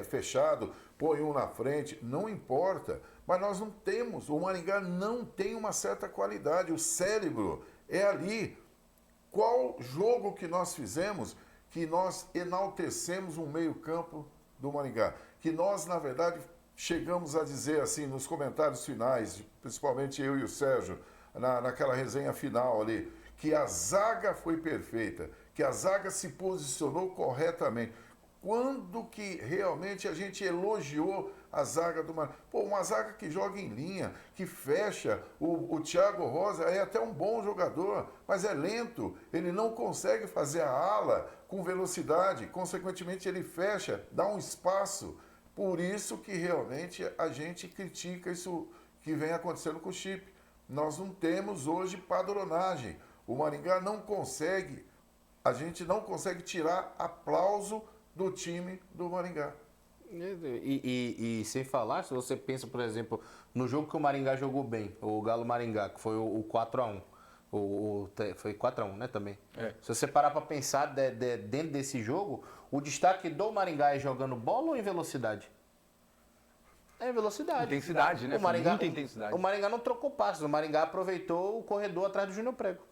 fechado, põe um na frente, não importa. Mas nós não temos, o Maringá não tem uma certa qualidade. O cérebro é ali. Qual jogo que nós fizemos que nós enaltecemos o meio-campo do Maringá? Que nós, na verdade, chegamos a dizer assim, nos comentários finais, principalmente eu e o Sérgio, naquela resenha final ali, que a zaga foi perfeita, que a zaga se posicionou corretamente. Quando que realmente a gente elogiou a zaga do Maringá? Pô, uma zaga que joga em linha, que fecha. O Thiago Rosa é até um bom jogador, mas é lento. Ele não consegue fazer a ala com velocidade. Consequentemente, ele fecha, dá um espaço. Por isso que realmente a gente critica isso que vem acontecendo com o Chip. Nós não temos hoje padronagem. O Maringá não consegue, a gente não consegue tirar aplauso do time do Maringá. E sem falar, se você pensa, por exemplo, no jogo que o Maringá jogou bem, o Galo Maringá, que foi o 4-1, foi 4-1, né, também. Se você parar para pensar dentro desse jogo, o destaque do Maringá é jogando bola ou em velocidade? É velocidade. Intensidade, né? Muita intensidade. O Maringá não trocou passos, o Maringá aproveitou o corredor atrás do Júnior Prego.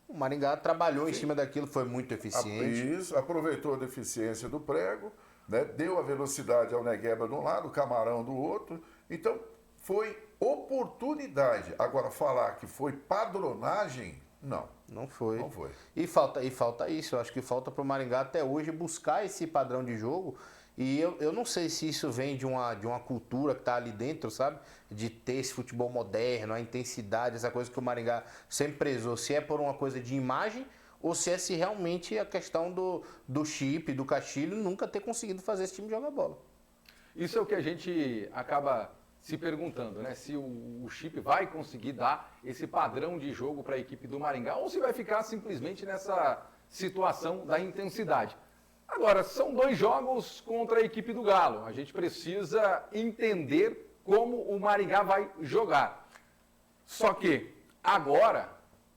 O Maringá trabalhou em cima daquilo, foi muito eficiente. Isso, aproveitou a deficiência do Prego, né? Deu a velocidade ao Negueba de um lado, o Camarão do outro. Então, foi oportunidade. Agora, falar que foi padronagem, não. Não foi. Não foi. E falta isso. Eu acho que falta para o Maringá até hoje buscar esse padrão de jogo. E eu não sei se isso vem de uma cultura que está ali dentro, sabe? De ter esse futebol moderno, a intensidade, essa coisa que o Maringá sempre prezou. Se é por uma coisa de imagem ou se é realmente a questão do Chip, do Castilho, nunca ter conseguido fazer esse time jogar bola. Isso é o que a gente acaba se perguntando, né? Se o Chip vai conseguir dar esse padrão de jogo para a equipe do Maringá ou se vai ficar simplesmente nessa situação da intensidade. Agora, são 2 jogos contra a equipe do Galo. A gente precisa entender como o Maringá vai jogar. Só que agora,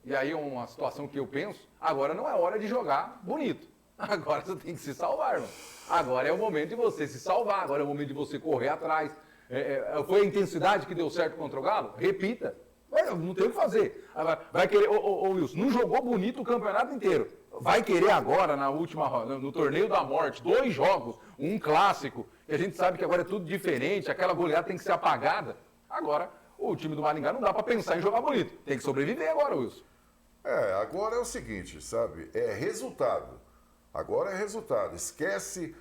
e aí é uma situação que eu penso, agora não é hora de jogar bonito. Agora você tem que se salvar, irmão. Agora é o momento de você se salvar, agora é o momento de você correr atrás. Foi a intensidade que deu certo contra o Galo? Repita. Não tem o que fazer. Agora, vai querer, Wilson, não jogou bonito o campeonato inteiro. Vai querer agora, no torneio da morte, 2 jogos, um clássico, que a gente sabe que agora é tudo diferente, aquela goleada tem que ser apagada. Agora, o time do Maringá não dá para pensar em jogar bonito. Tem que sobreviver agora, Wilson. Agora é o seguinte, sabe? É resultado. Agora é resultado. Esquece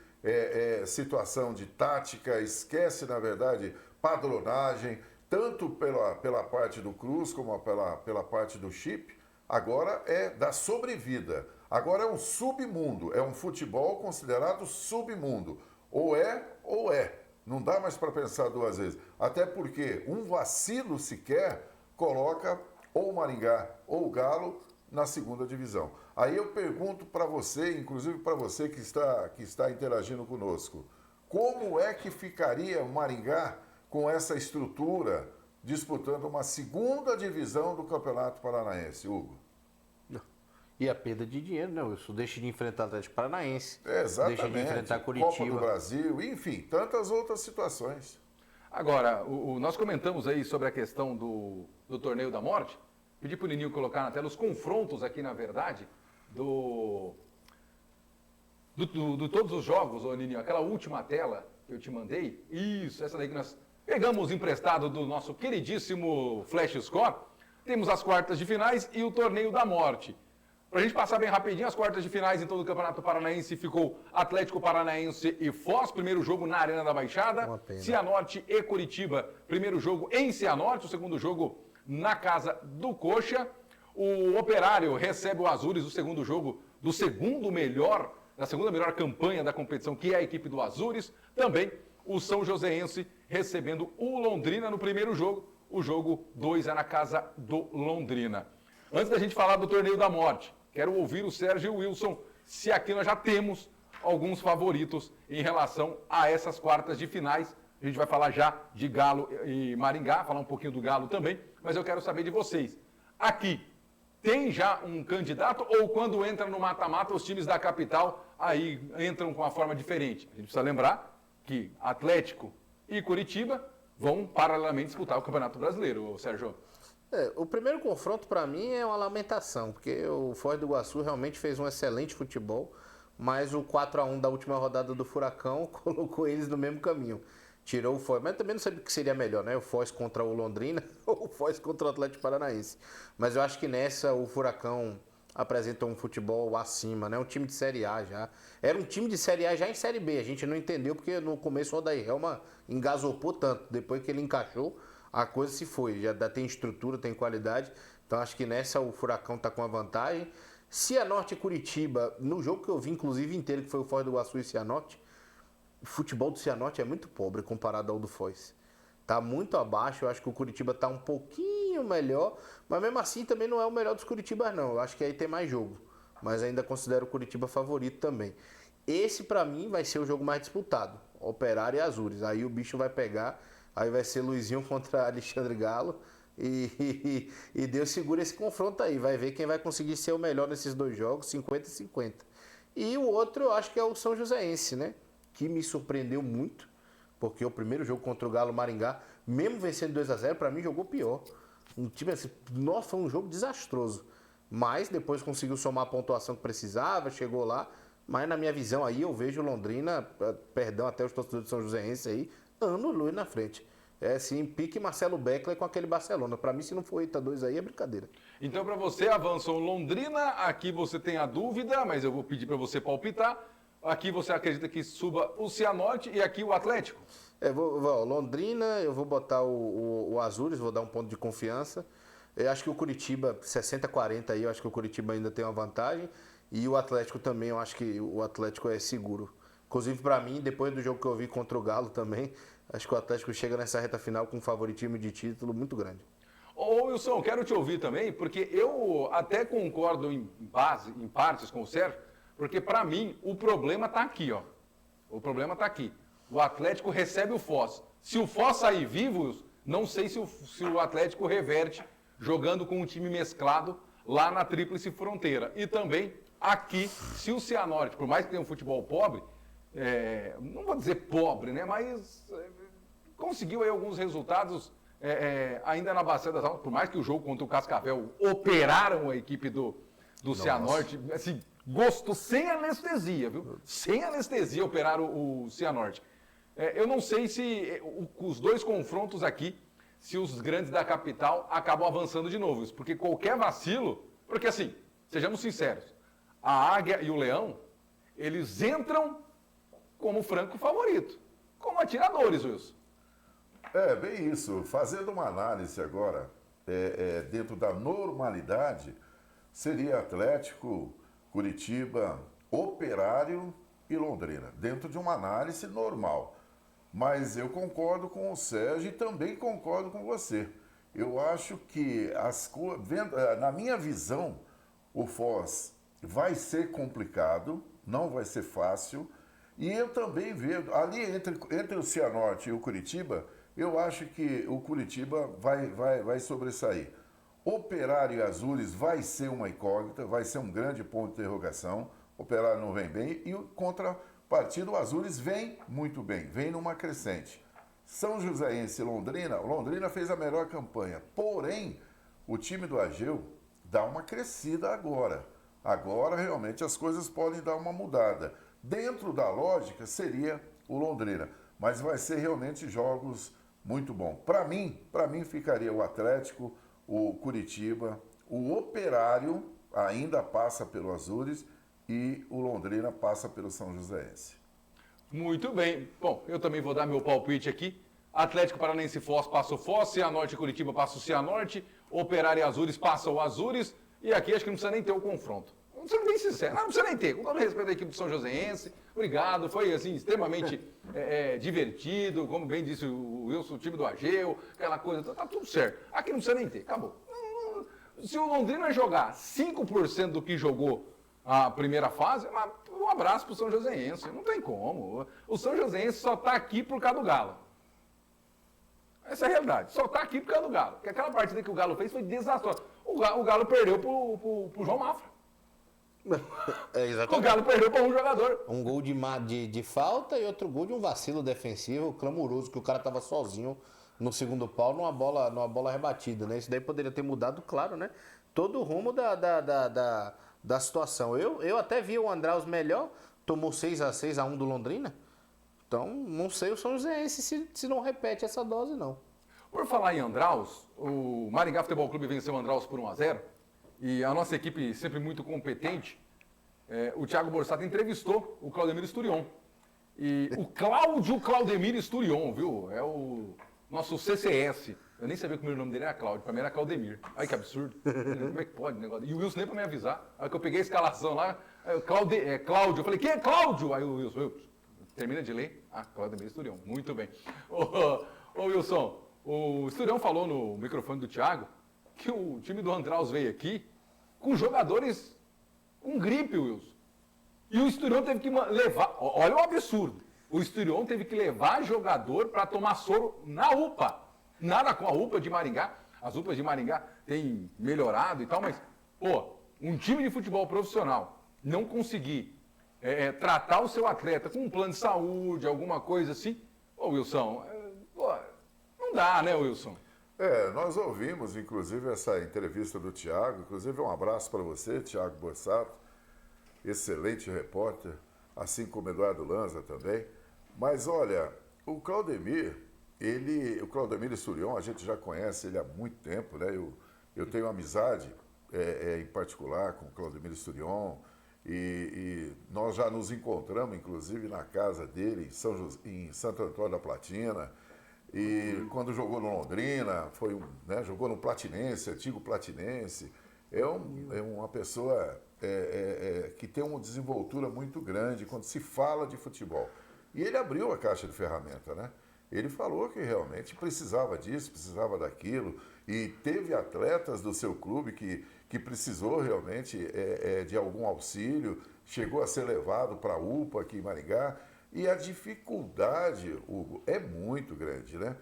situação de tática, esquece, na verdade, padronagem, tanto pela parte do Cruz como pela parte do Chip. Agora é da sobrevida. Agora é um submundo. É um futebol considerado submundo. Ou é, ou é. Não dá mais para pensar duas vezes. Até porque um vacilo sequer coloca ou o Maringá ou o Galo na segunda divisão. Aí eu pergunto para você, inclusive para você que está interagindo conosco, como é que ficaria o Maringá com essa estrutura disputando uma segunda divisão do Campeonato Paranaense, Hugo? E a perda de dinheiro, né, Wilson? Deixa de enfrentar o Atlético Paranaense, Exatamente. deixa de enfrentar Curitiba. Copa do Brasil, enfim, tantas outras situações. Agora, nós comentamos aí sobre a questão do Torneio da Morte. Pedi para o Nininho colocar na tela os confrontos aqui, na verdade, de todos os jogos, ô Nininho. Aquela última tela que eu te mandei. Isso, essa daí que nós pegamos emprestado do nosso queridíssimo Flash Score. Temos as quartas de finais e o Torneio da Morte. Para a gente passar bem rapidinho, as quartas de finais em todo o Campeonato Paranaense ficou Atlético Paranaense e Foz, primeiro jogo na Arena da Baixada, Cianorte e Curitiba, primeiro jogo em Cianorte, o segundo jogo na casa do Coxa. O Operário recebe o Azures, o segundo jogo da segunda melhor campanha da competição, que é a equipe do Azures. Também o São Joséense recebendo o Londrina no primeiro jogo, o jogo 2 é na casa do Londrina. Antes da gente falar do Torneio da Morte, quero ouvir o Sérgio e o Wilson, se aqui nós já temos alguns favoritos em relação a essas quartas de finais. A gente vai falar já de Galo e Maringá, falar um pouquinho do Galo também, mas eu quero saber de vocês. Aqui, tem já um candidato ou quando entra no mata-mata, os times da capital aí entram com uma forma diferente? A gente precisa lembrar que Atlético e Curitiba vão paralelamente disputar o Campeonato Brasileiro, Sérgio. O primeiro confronto para mim é uma lamentação, porque o Foz do Iguaçu realmente fez um excelente futebol, mas o 4-1 da última rodada do Furacão colocou eles no mesmo caminho. Tirou o Foz, mas também não sabia o que seria melhor, né? O Foz contra o Londrina ou o Foz contra o Atlético Paranaense. Mas eu acho que nessa o Furacão apresentou um futebol acima, né? Um time de Série A já. Era um time de Série A já em Série B. A gente não entendeu porque no começo o Odair Helma engasopou tanto. Depois que ele encaixou, a coisa se foi. Já tem estrutura, tem qualidade. Então acho que nessa o Furacão está com a vantagem. Cianorte e Curitiba, no jogo que eu vi inclusive inteiro, que foi o Foz do Iguaçu e Cianorte, o futebol do Cianorte é muito pobre comparado ao do Foz. Tá muito abaixo, eu acho que o Curitiba tá um pouquinho melhor, mas mesmo assim também não é o melhor dos Curitibas não. Eu acho que aí tem mais jogo, mas ainda considero o Curitiba favorito também. Esse para mim vai ser o jogo mais disputado, Operário e Azures. Aí o bicho vai pegar, aí vai ser Luizinho contra Alexandre Galo e Deus segura esse confronto aí. Vai ver quem vai conseguir ser o melhor nesses dois jogos, 50-50. E o outro eu acho que é o São Joséense, né? Que me surpreendeu muito, porque o primeiro jogo contra o Galo Maringá, mesmo vencendo 2-0, para mim jogou pior. Um time assim, nossa, foi um jogo desastroso. Mas depois conseguiu somar a pontuação que precisava, chegou lá. Mas na minha visão aí, eu vejo Londrina, perdão até os torcedores de São Joséense aí, ano-luz na frente. É assim, pique Marcelo Beckler com aquele Barcelona. Para mim, se não for 8-2 aí, é brincadeira. Então, para você, avançou Londrina. Aqui você tem a dúvida, mas eu vou pedir para você palpitar. Aqui você acredita que suba o Cianorte e aqui o Atlético? Londrina, eu vou botar o Azures, vou dar um ponto de confiança. Eu acho que o Curitiba, 60-40 aí, eu acho que o Curitiba ainda tem uma vantagem. E o Atlético também, eu acho que o Atlético é seguro. Inclusive, para mim, depois do jogo que eu vi contra o Galo também, acho que o Atlético chega nessa reta final com um favoritismo de título muito grande. Ô Wilson, quero te ouvir também, porque eu até concordo em partes com o Sérgio, porque para mim o problema está aqui, ó. O problema está aqui. O Atlético recebe o Foz. Se o Foz sair vivo, não sei se o Atlético reverte jogando com um time mesclado lá na Tríplice Fronteira. E também aqui, se o Cianorte, por mais que tenha um futebol pobre, não vou dizer pobre, né? Mas conseguiu aí alguns resultados ainda na Bacia das Almas, por mais que o jogo contra o Cascavel operaram a equipe do Cianorte, assim, gosto sem anestesia, viu? Sem anestesia operaram o Cianorte. Eu não sei se os dois confrontos aqui se os grandes da capital acabam avançando de novo. Porque qualquer vacilo... Porque assim, sejamos sinceros, a Águia e o Leão, eles entram como franco favorito, como atiradores, Wilson. Bem isso. Fazendo uma análise agora, dentro da normalidade, seria Atlético, Curitiba, Operário e Londrina, dentro de uma análise normal. Mas eu concordo com o Sérgio e também concordo com você. Eu acho que, na minha visão, o Foz vai ser complicado, não vai ser fácil. E eu também vejo, ali entre o Cianorte e o Curitiba, eu acho que o Curitiba vai sobressair. Operário e Azures vai ser uma incógnita, vai ser um grande ponto de interrogação. Operário não vem bem e o contrapartida, o Azures vem muito bem, vem numa crescente. São Joséense e Londrina fez a melhor campanha, porém o time do Ageu dá uma crescida agora. Agora realmente as coisas podem dar uma mudada. Dentro da lógica seria o Londrina, mas vai ser realmente jogos muito bons. Para mim ficaria o Atlético, o Curitiba, o Operário ainda passa pelo Azures e o Londrina passa pelo São Joséense. Muito bem. Bom, eu também vou dar meu palpite aqui. Atlético Paranaense e Foz passa o Foz, Cianorte e Curitiba passa o Cianorte, Operário e Azures passa o Azures, e aqui acho que não precisa nem ter o confronto. Vamos ser bem sinceros, não precisa nem ter. Com todo respeito à equipe do São Joséense, obrigado, foi assim, extremamente divertido, como bem disse o Wilson, o time do Ageu, aquela coisa, tá tudo certo. Aqui não precisa nem ter, acabou. Se o Londrina jogar 5% do que jogou a primeira fase, um abraço pro São Joséense, não tem como. O São Joséense só tá aqui por causa do Galo. Essa é a realidade, só tá aqui por causa do Galo. Porque aquela partida que o Galo fez foi desastrosa. O Galo perdeu pro João Mafra. Exatamente. O Galo perdeu para um jogador. Um gol de falta e outro gol de um vacilo defensivo clamoroso, que o cara tava sozinho no segundo pau numa bola rebatida, né? Isso daí poderia ter mudado, claro, né? Todo o rumo da situação. Eu até vi o Andraus melhor, tomou 6-1 do Londrina. Então, não sei o São Joséense se não repete essa dose, não. Por falar em Andraus, o Maringá Futebol Clube venceu o Andraus por 1-0. E a nossa equipe, sempre muito competente, o Thiago Borsato entrevistou o Claudemir Esturion. E o Claudemir Esturion, viu? É o nosso CCS. Eu nem sabia que o meu nome dele era Cláudio, pra mim era Claudemir. Ai, que absurdo. Como é que pode o negócio? E o Wilson nem pra me avisar. Aí que eu peguei a escalação lá, Cláudio. Eu falei, quem é Cláudio? Aí o Wilson, termina de ler. Claudemir Esturion. Muito bem. Ô Wilson, o Esturion falou no microfone do Thiago que o time do Andraus veio aqui com jogadores com gripe, Wilson. E o Esturion teve que levar... Olha o absurdo. O Esturion teve que levar jogador para tomar soro na UPA. Nada com a UPA de Maringá. As UPAs de Maringá têm melhorado e tal, mas, um time de futebol profissional não conseguir tratar o seu atleta com um plano de saúde, alguma coisa assim, Wilson, não dá, né, Wilson? Nós ouvimos, inclusive, essa entrevista do Thiago. Inclusive, um abraço para você, Thiago Borsato, excelente repórter, assim como Eduardo Lanza também. Mas, olha, o Claudemir Esturion, a gente já conhece ele há muito tempo, né? Eu tenho amizade, em particular, com o Claudemir Esturion, e nós já nos encontramos, inclusive, na casa dele, em Santo Antônio da Platina. E quando jogou no Londrina, jogou no Platinense, antigo Platinense. É uma pessoa que tem uma desenvoltura muito grande quando se fala de futebol. E ele abriu a caixa de ferramenta, né? Ele falou que realmente precisava disso, precisava daquilo. E teve atletas do seu clube que precisou realmente de algum auxílio, chegou a ser levado para a UPA aqui em Maringá. E a dificuldade, Hugo, é muito grande, né?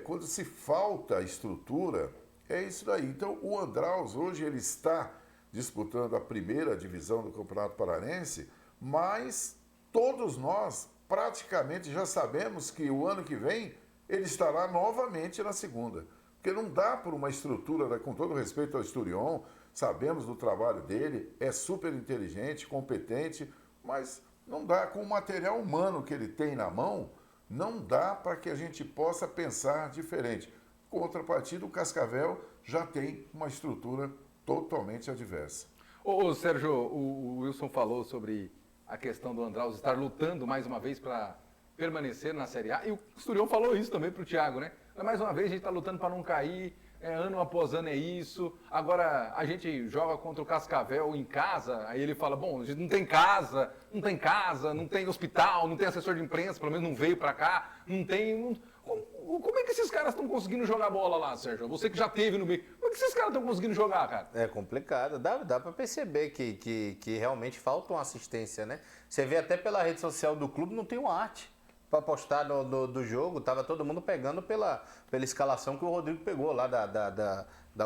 Quando se falta estrutura, é isso daí. Então, o Andraus hoje ele está disputando a primeira divisão do Campeonato Paranense, mas todos nós praticamente já sabemos que o ano que vem ele estará novamente na segunda. Porque não dá por uma estrutura, com todo respeito ao Esturion, sabemos do trabalho dele, é super inteligente, competente, mas... não dá, com o material humano que ele tem na mão, não dá para que a gente possa pensar diferente. Contrapartida, o Cascavel já tem uma estrutura totalmente adversa. Ô Sérgio, o Wilson falou sobre a questão do Andraus estar lutando mais uma vez para permanecer na Série A. E o Esturion falou isso também para o Thiago, né? Mais uma vez a gente está lutando para não cair, ano após ano é isso. Agora a gente joga contra o Cascavel em casa, aí ele fala, bom, a gente não tem casa, não tem hospital, não tem assessor de imprensa, pelo menos não veio para cá, não tem... Como é que esses caras estão conseguindo jogar bola lá, Sérgio? Você que já teve no meio. Como é que esses caras estão conseguindo jogar, cara? É complicado. Dá para perceber que realmente falta uma assistência, né? Você vê até pela rede social do clube, não tem uma arte para postar do jogo. Tava todo mundo pegando pela escalação que o Rodrigo pegou lá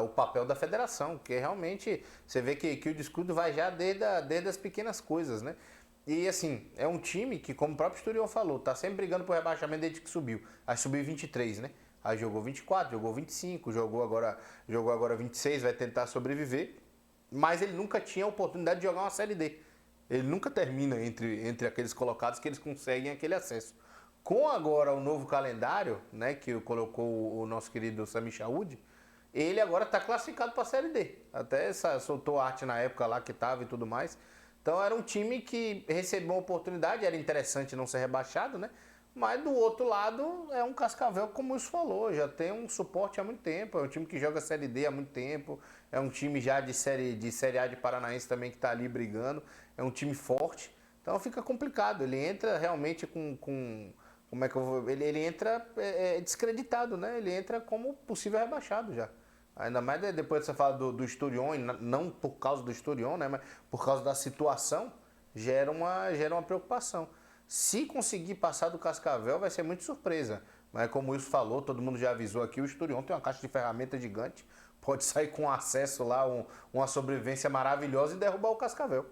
o papel da federação. Que realmente você vê que o descuido vai já desde as pequenas coisas, né? E assim, é um time que, como o próprio Esturion falou, tá sempre brigando por rebaixamento desde que subiu. Aí subiu 23, né? Aí jogou 24, jogou 25, jogou agora 26, vai tentar sobreviver. Mas ele nunca tinha a oportunidade de jogar uma Série D. Ele nunca termina entre aqueles colocados que eles conseguem aquele acesso. Com agora o novo calendário, né, que colocou o nosso querido Sami Chaud, ele agora está classificado para a Série D. Até soltou arte na época lá que estava e tudo mais. Então era um time que recebeu uma oportunidade, era interessante não ser rebaixado, né? Mas do outro lado é um Cascavel, como o Wilson falou, já tem um suporte há muito tempo, é um time que joga Série D há muito tempo, é um time já de série A de Paranaense também que está ali brigando, é um time forte, então fica complicado, ele entra realmente como é que eu vou, ele entra descreditado, né? Ele entra como possível rebaixado já. Ainda mais depois que você fala do Esturion, não por causa do Esturion, né, mas por causa da situação, gera uma preocupação. Se conseguir passar do Cascavel, vai ser muito surpresa. Mas como o Wilson falou, todo mundo já avisou aqui, o Esturion tem uma caixa de ferramenta gigante, pode sair com acesso lá, uma sobrevivência maravilhosa e derrubar o Cascavel.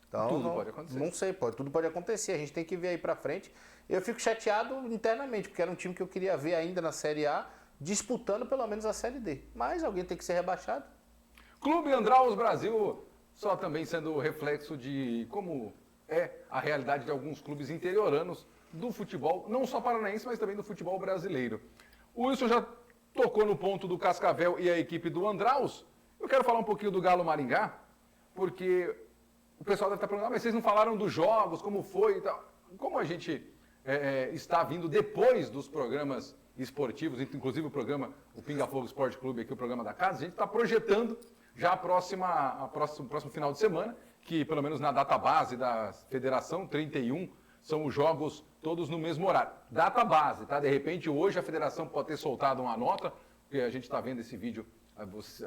Então, tudo pode acontecer. Não sei, tudo pode acontecer, a gente tem que ver aí pra frente. Eu fico chateado internamente, porque era um time que eu queria ver ainda na Série A, disputando pelo menos a Série D. Mas alguém tem que ser rebaixado. Clube Andraus Brasil só também sendo o reflexo de como é a realidade de alguns clubes interioranos do futebol, não só paranaense, mas também do futebol brasileiro. O Wilson já tocou no ponto do Cascavel e a equipe do Andraus. Eu quero falar um pouquinho do Galo Maringá, porque o pessoal deve estar perguntando, mas vocês não falaram dos jogos, como foi e tal. Como a gente está vindo depois dos programas esportivos, inclusive o programa, o Pinga Fogo Esporte Clube, aqui o programa da casa, a gente está projetando já próximo final de semana, que pelo menos na database da federação, 31, são os jogos todos no mesmo horário. Database, tá? De repente hoje a federação pode ter soltado uma nota, porque a gente está vendo esse vídeo,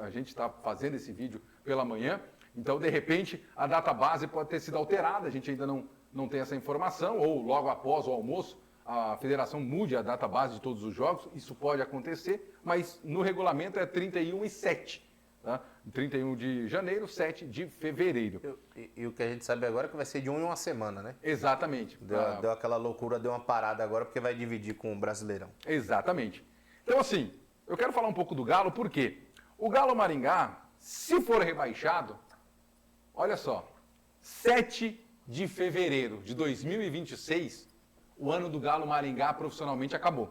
a gente está fazendo esse vídeo pela manhã, então de repente a database pode ter sido alterada, a gente ainda não tem essa informação, ou logo após o almoço, a federação mude a data base de todos os jogos, isso pode acontecer, mas no regulamento é 31 e 7, tá? 31 de janeiro, 7 de fevereiro. E o que a gente sabe agora é que vai ser de em uma semana, né? Exatamente. Deu aquela loucura, deu uma parada agora, porque vai dividir com o Brasileirão. Exatamente. Então assim, eu quero falar um pouco do Galo, porque o Galo Maringá, se for rebaixado, olha só, 7 de fevereiro de 2026, o ano do Galo Maringá profissionalmente acabou.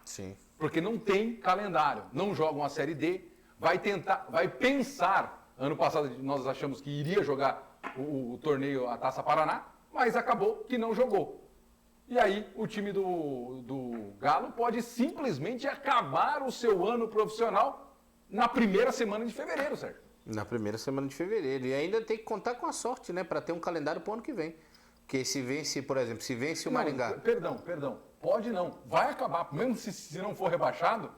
Sim. Porque não tem calendário, não jogam a Série D, vai pensar, ano passado nós achamos que iria jogar o torneio, a Taça Paraná, mas acabou que não jogou. E aí o time do Galo pode simplesmente acabar o seu ano profissional na primeira semana de fevereiro, Sérgio. Na primeira semana de fevereiro. E ainda tem que contar com a sorte, né? Para ter um calendário para o ano que vem. Porque se vence, por exemplo, se vence o Maringá... Perdão. Pode não. Vai acabar. Mesmo se não for rebaixado,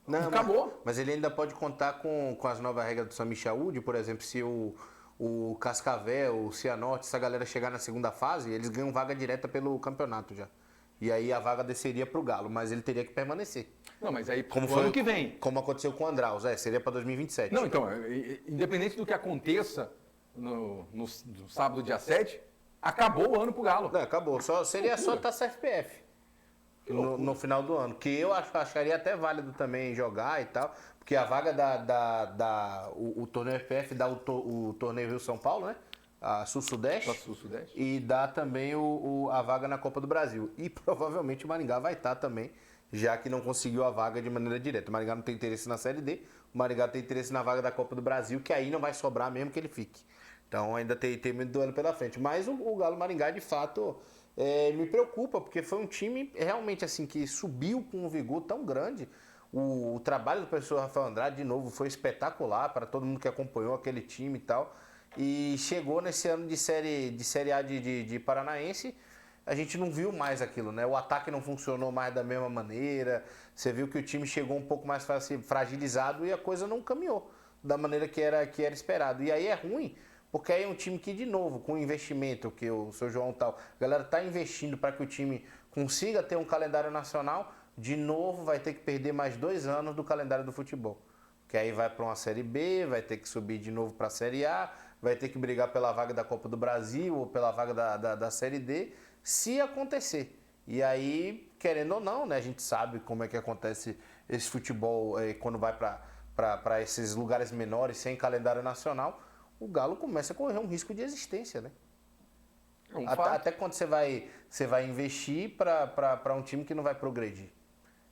não, acabou. Mas ele ainda pode contar com as novas regras do Sami Chaud, por exemplo, se o Cascavel, o Cianorte, essa galera chegar na segunda fase, eles ganham vaga direta pelo campeonato já. E aí a vaga desceria para o Galo, mas ele teria que permanecer. Não, mas aí como foi ano que vem. Como aconteceu com o Andraus, seria para 2027. Não, então, independente do que aconteça no sábado, dia 7, acabou o ano pro Galo. Não, acabou. Seria só Taça FPF no final do ano. Que eu acharia até válido também jogar e tal. Porque a vaga o torneio FPF dá o torneio Rio São Paulo, né? A Sul-Sudeste. E dá também a vaga na Copa do Brasil. E provavelmente o Maringá vai estar também já que não conseguiu a vaga de maneira direta. O Maringá não tem interesse na Série D, o Maringá tem interesse na vaga da Copa do Brasil, que aí não vai sobrar mesmo que ele fique. Então ainda tem muito duelo pela frente. Mas o Galo Maringá, de fato, me preocupa, porque foi um time realmente assim que subiu com um vigor tão grande. O trabalho do professor Rafael Andrade, de novo, foi espetacular para todo mundo que acompanhou aquele time e tal. E chegou nesse ano de Série A de Paranaense, a gente não viu mais aquilo, né? O ataque não funcionou mais da mesma maneira, você viu que o time chegou um pouco mais fragilizado e a coisa não caminhou da maneira que era esperado. E aí é ruim, porque aí é um time que, de novo, com o investimento que o seu João tal, a galera está investindo para que o time consiga ter um calendário nacional, de novo vai ter que perder mais 2 anos do calendário do futebol. Que aí vai para uma Série B, vai ter que subir de novo para a Série A, vai ter que brigar pela vaga da Copa do Brasil ou pela vaga da Série D, se acontecer. E aí, querendo ou não, né, a gente sabe como é que acontece esse futebol quando vai para esses lugares menores, sem calendário nacional, o Galo começa a correr um risco de existência, né? Até quando você vai investir para um time que não vai progredir.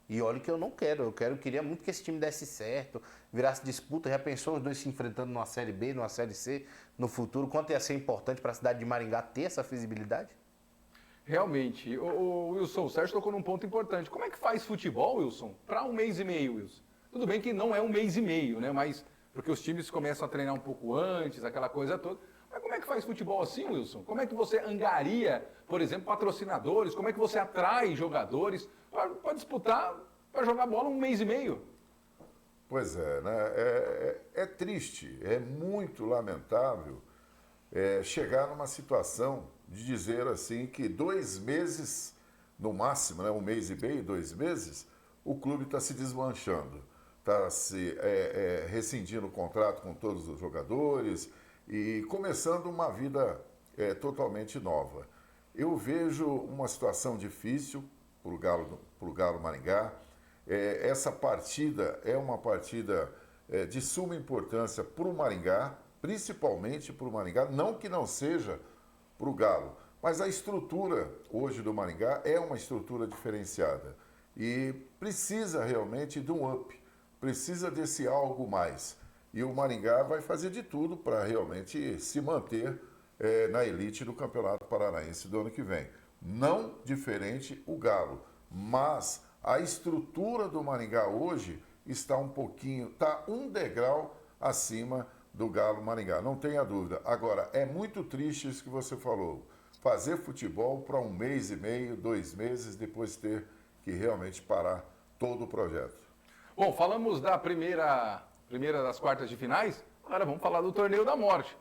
E olha que eu não quero, queria muito que esse time desse certo, virasse disputa. Já pensou os dois se enfrentando numa Série B, numa Série C, no futuro? Quanto ia ser importante para a cidade de Maringá ter essa visibilidade? Realmente. O Wilson, o Sérgio tocou num ponto importante. Como é que faz futebol, Wilson, para 1 mês e meio, Wilson? Tudo bem que não é 1 mês e meio, né? Mas porque os times começam a treinar um pouco antes, aquela coisa toda. Mas como é que faz futebol assim, Wilson? Como é que você angaria, por exemplo, patrocinadores? Como é que você atrai jogadores para disputar, para jogar bola 1 mês e meio? Pois é, né? É triste, é muito lamentável chegar numa situação de dizer assim que 2 meses, no máximo, né, 1 mês e meio, 2 meses, o clube está se desmanchando, está se rescindindo o contrato com todos os jogadores e começando uma vida totalmente nova. Eu vejo uma situação difícil para o Galo Maringá. Essa partida é uma partida de suma importância para o Maringá, principalmente para o Maringá, não que não seja para o Galo, mas a estrutura hoje do Maringá é uma estrutura diferenciada e precisa realmente de um up, precisa desse algo mais. E o Maringá vai fazer de tudo para realmente se manter na elite do Campeonato Paranaense do ano que vem. Não diferente o Galo, mas a estrutura do Maringá hoje está um degrau acima do Galo Maringá, não tenha dúvida. Agora, é muito triste isso que você falou, fazer futebol para 1 mês e meio, 2 meses, depois ter que realmente parar todo o projeto. Bom, falamos da primeira das quartas de finais, agora vamos falar do torneio da morte.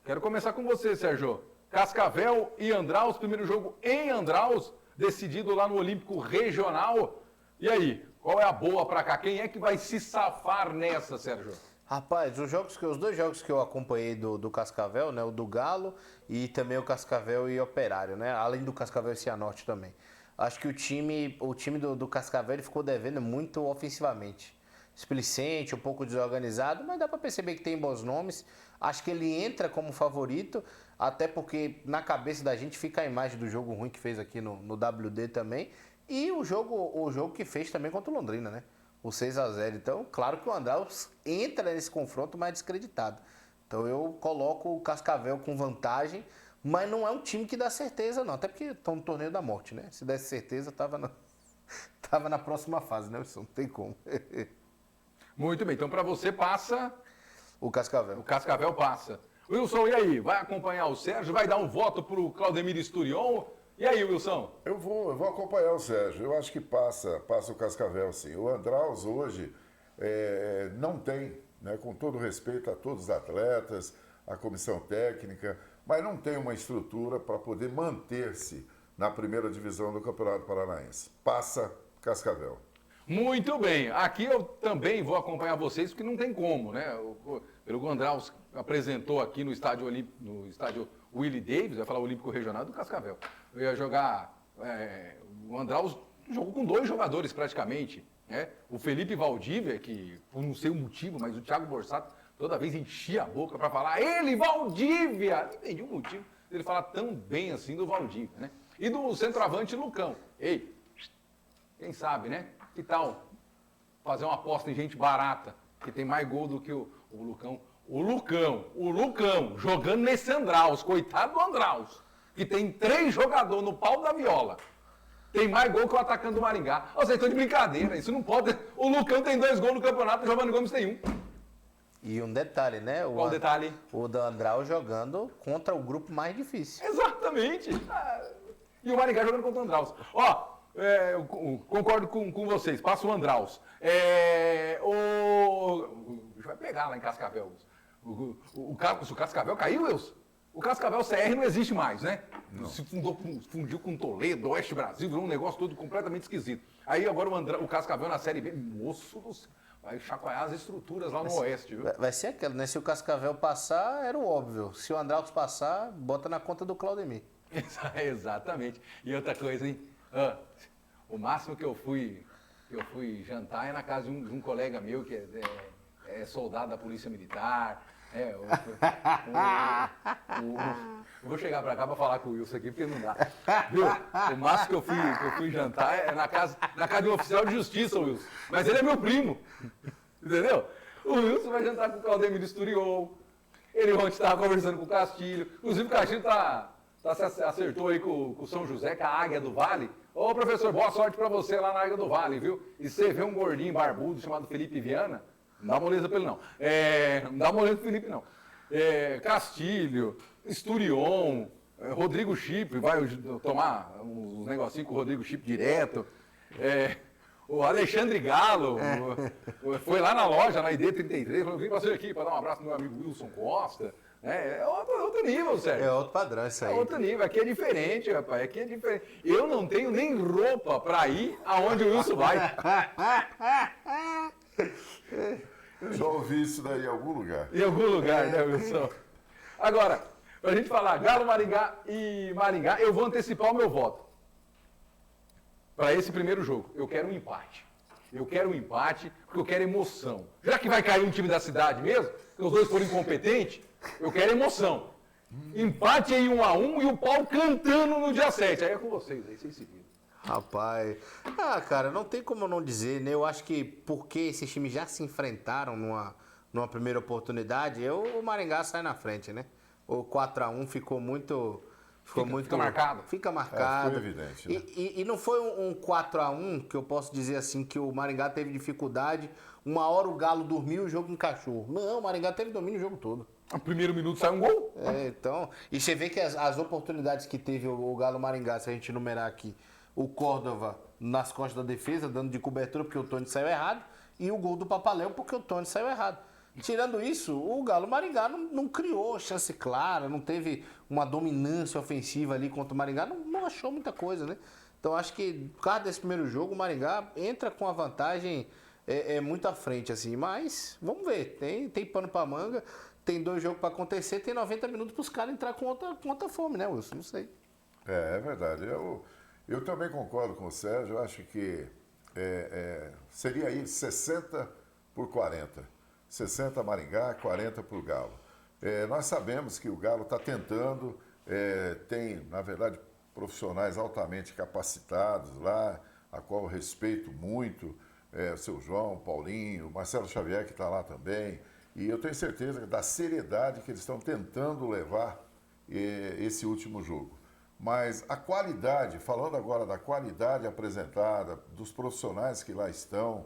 Quero começar com você, Sérgio. Cascavel e Andraus, primeiro jogo em Andraus, decidido lá no Olímpico Regional. E aí, qual é a boa para cá? Quem é que vai se safar nessa, Sérgio? Rapaz, os 2 jogos que eu acompanhei do Cascavel, né, o do Galo e também o Cascavel e Operário, né, além do Cascavel e Cianorte também. Acho que o time do Cascavel ele ficou devendo muito ofensivamente. Displicente, um pouco desorganizado, mas dá para perceber que tem bons nomes. Acho que ele entra como favorito, até porque na cabeça da gente fica a imagem do jogo ruim que fez aqui no WD também e o jogo que fez também contra o Londrina, né? O 6-0. Então, claro que o Andraus entra nesse confronto mais descreditado. Então, eu coloco o Cascavel com vantagem, mas não é um time que dá certeza, não. Até porque estão no torneio da morte, né? Se desse certeza, tava na próxima fase, né, Wilson? Não tem como. Muito bem. Então, para você, passa... O Cascavel. O Cascavel passa. Wilson, e aí? Vai acompanhar o Sérgio? Vai dar um voto para o Claudemir Esturion? E aí, Wilson? Eu vou acompanhar o Sérgio. Eu acho que passa o Cascavel, sim. O Andraus hoje não tem, né, com todo respeito a todos os atletas, a comissão técnica, mas não tem uma estrutura para poder manter-se na primeira divisão do Campeonato Paranaense. Passa Cascavel. Muito bem. Aqui eu também vou acompanhar vocês, porque não tem como, né? O Andraus apresentou aqui no estádio Willie Davis, vai falar Olímpico Regional do Cascavel. Eu ia jogar... o Andraus jogou com 2 jogadores praticamente, né? O Felipe Valdívia, que por não sei o motivo, mas o Thiago Borsato toda vez enchia a boca para falar ele, Valdívia! Não entendi o motivo dele falar tão bem assim do Valdívia, né? E do centroavante Lucão. Ei, Quem sabe, né? Que tal fazer uma aposta em gente barata, que tem mais gol do que o Lucão. O Lucão, jogando nesse Andraus, coitado do Andraus, que tem 3 jogadores no pau da viola. Tem mais gol que o atacante do Maringá. Vocês estão de brincadeira, isso não pode. O Lucão tem 2 gols no campeonato, o Giovanni Gomes tem 1. E um detalhe, né? Qual o detalhe? O do Andraus jogando contra o grupo mais difícil. Exatamente. E o Maringá jogando contra o Andraus. Ó, eu concordo com vocês, passa o Andraus. Vai pegar lá em Cascavel. O Cascavel caiu, Wilson? O Cascavel CR não existe mais, né? Não. Se fundiu com Toledo, Oeste Brasil, virou um negócio todo completamente esquisito. Aí agora o Cascavel na Série B, moço do céu, vai chacoalhar as estruturas lá no Oeste, viu? Vai ser aquilo, né? Se o Cascavel passar, era o óbvio. Se o Andraus passar, bota na conta do Claudemir. Exatamente. E outra coisa, hein? O máximo que eu fui jantar é na casa de um colega meu que é soldado da Polícia Militar. Eu vou chegar pra cá pra falar com o Wilson aqui, porque não dá. Viu? O máximo que eu fui jantar é na casa de um oficial de justiça, Wilson. Mas ele é meu primo. Entendeu? O Wilson vai jantar com o Claudemir Esturiou. Ele ontem estava conversando com o Castilho. Inclusive o Castilho acertou aí com o São José, com a Águia do Vale. Ô, professor, boa sorte pra você lá na Águia do Vale, viu? E você vê um gordinho barbudo chamado Felipe Viana, não dá moleza pra ele, não. Não dá moleza pro Felipe, não. Castilho, Esturion, Rodrigo Chip, vai tomar uns negocinhos com o Rodrigo Chip direto. O Alexandre Galo foi lá na loja, na ID33, falou, vim passei aqui para dar um abraço pro meu amigo Wilson Costa. É outro nível, Sérgio. É outro padrão isso aí. É outro nível. Aqui é diferente, rapaz. Aqui é diferente. Eu não tenho nem roupa para ir aonde o Wilson vai. Eu já ouvi isso daí em algum lugar. Em algum lugar, né, Wilson? Agora, pra gente falar Galo, Maringá e Maringá, eu vou antecipar o meu voto para esse primeiro jogo. Eu quero um empate. Eu quero um empate porque eu quero emoção. Já que vai cair um time da cidade mesmo, que os dois foram incompetentes, eu quero emoção. Empate em 1-1 e o pau cantando no dia 7. Aí é com vocês, aí vocês se viram. Rapaz, cara, não tem como não dizer, né? Eu acho que porque esses times já se enfrentaram numa primeira oportunidade, o Maringá sai na frente, né? O 4-1 ficou muito... Fica marcado. Fica marcado. Foi evidente, né? E não foi um 4-1 que eu posso dizer assim, que o Maringá teve dificuldade, uma hora o Galo dormiu e o jogo encaixou. Não, o Maringá teve domínio o jogo todo. No primeiro minuto sai um gol. Então, e você vê que as oportunidades que teve o Galo Maringá, se a gente numerar aqui, o Córdova nas costas da defesa, dando de cobertura porque o Tony saiu errado, e o gol do Papaléu porque o Tony saiu errado. Tirando isso, o Galo Maringá não criou chance clara, não teve uma dominância ofensiva ali contra o Maringá, não achou muita coisa, né? Então acho que por causa desse primeiro jogo, o Maringá entra com a vantagem muito à frente, assim. Mas vamos ver, tem pano pra manga, tem 2 jogos pra acontecer, tem 90 minutos pros caras entrar com outra fome, né, Wilson? Não sei. É verdade. Eu também concordo com o Sérgio, eu acho que seria aí 60-40. 60 Maringá, 40 para o Galo. Nós sabemos que o Galo está tentando, tem, na verdade, profissionais altamente capacitados lá, a qual eu respeito muito, o seu João, Paulinho, Marcelo Xavier, que está lá também, e eu tenho certeza da seriedade que eles estão tentando levar esse último jogo. Mas a qualidade, falando agora da qualidade apresentada, dos profissionais que lá estão,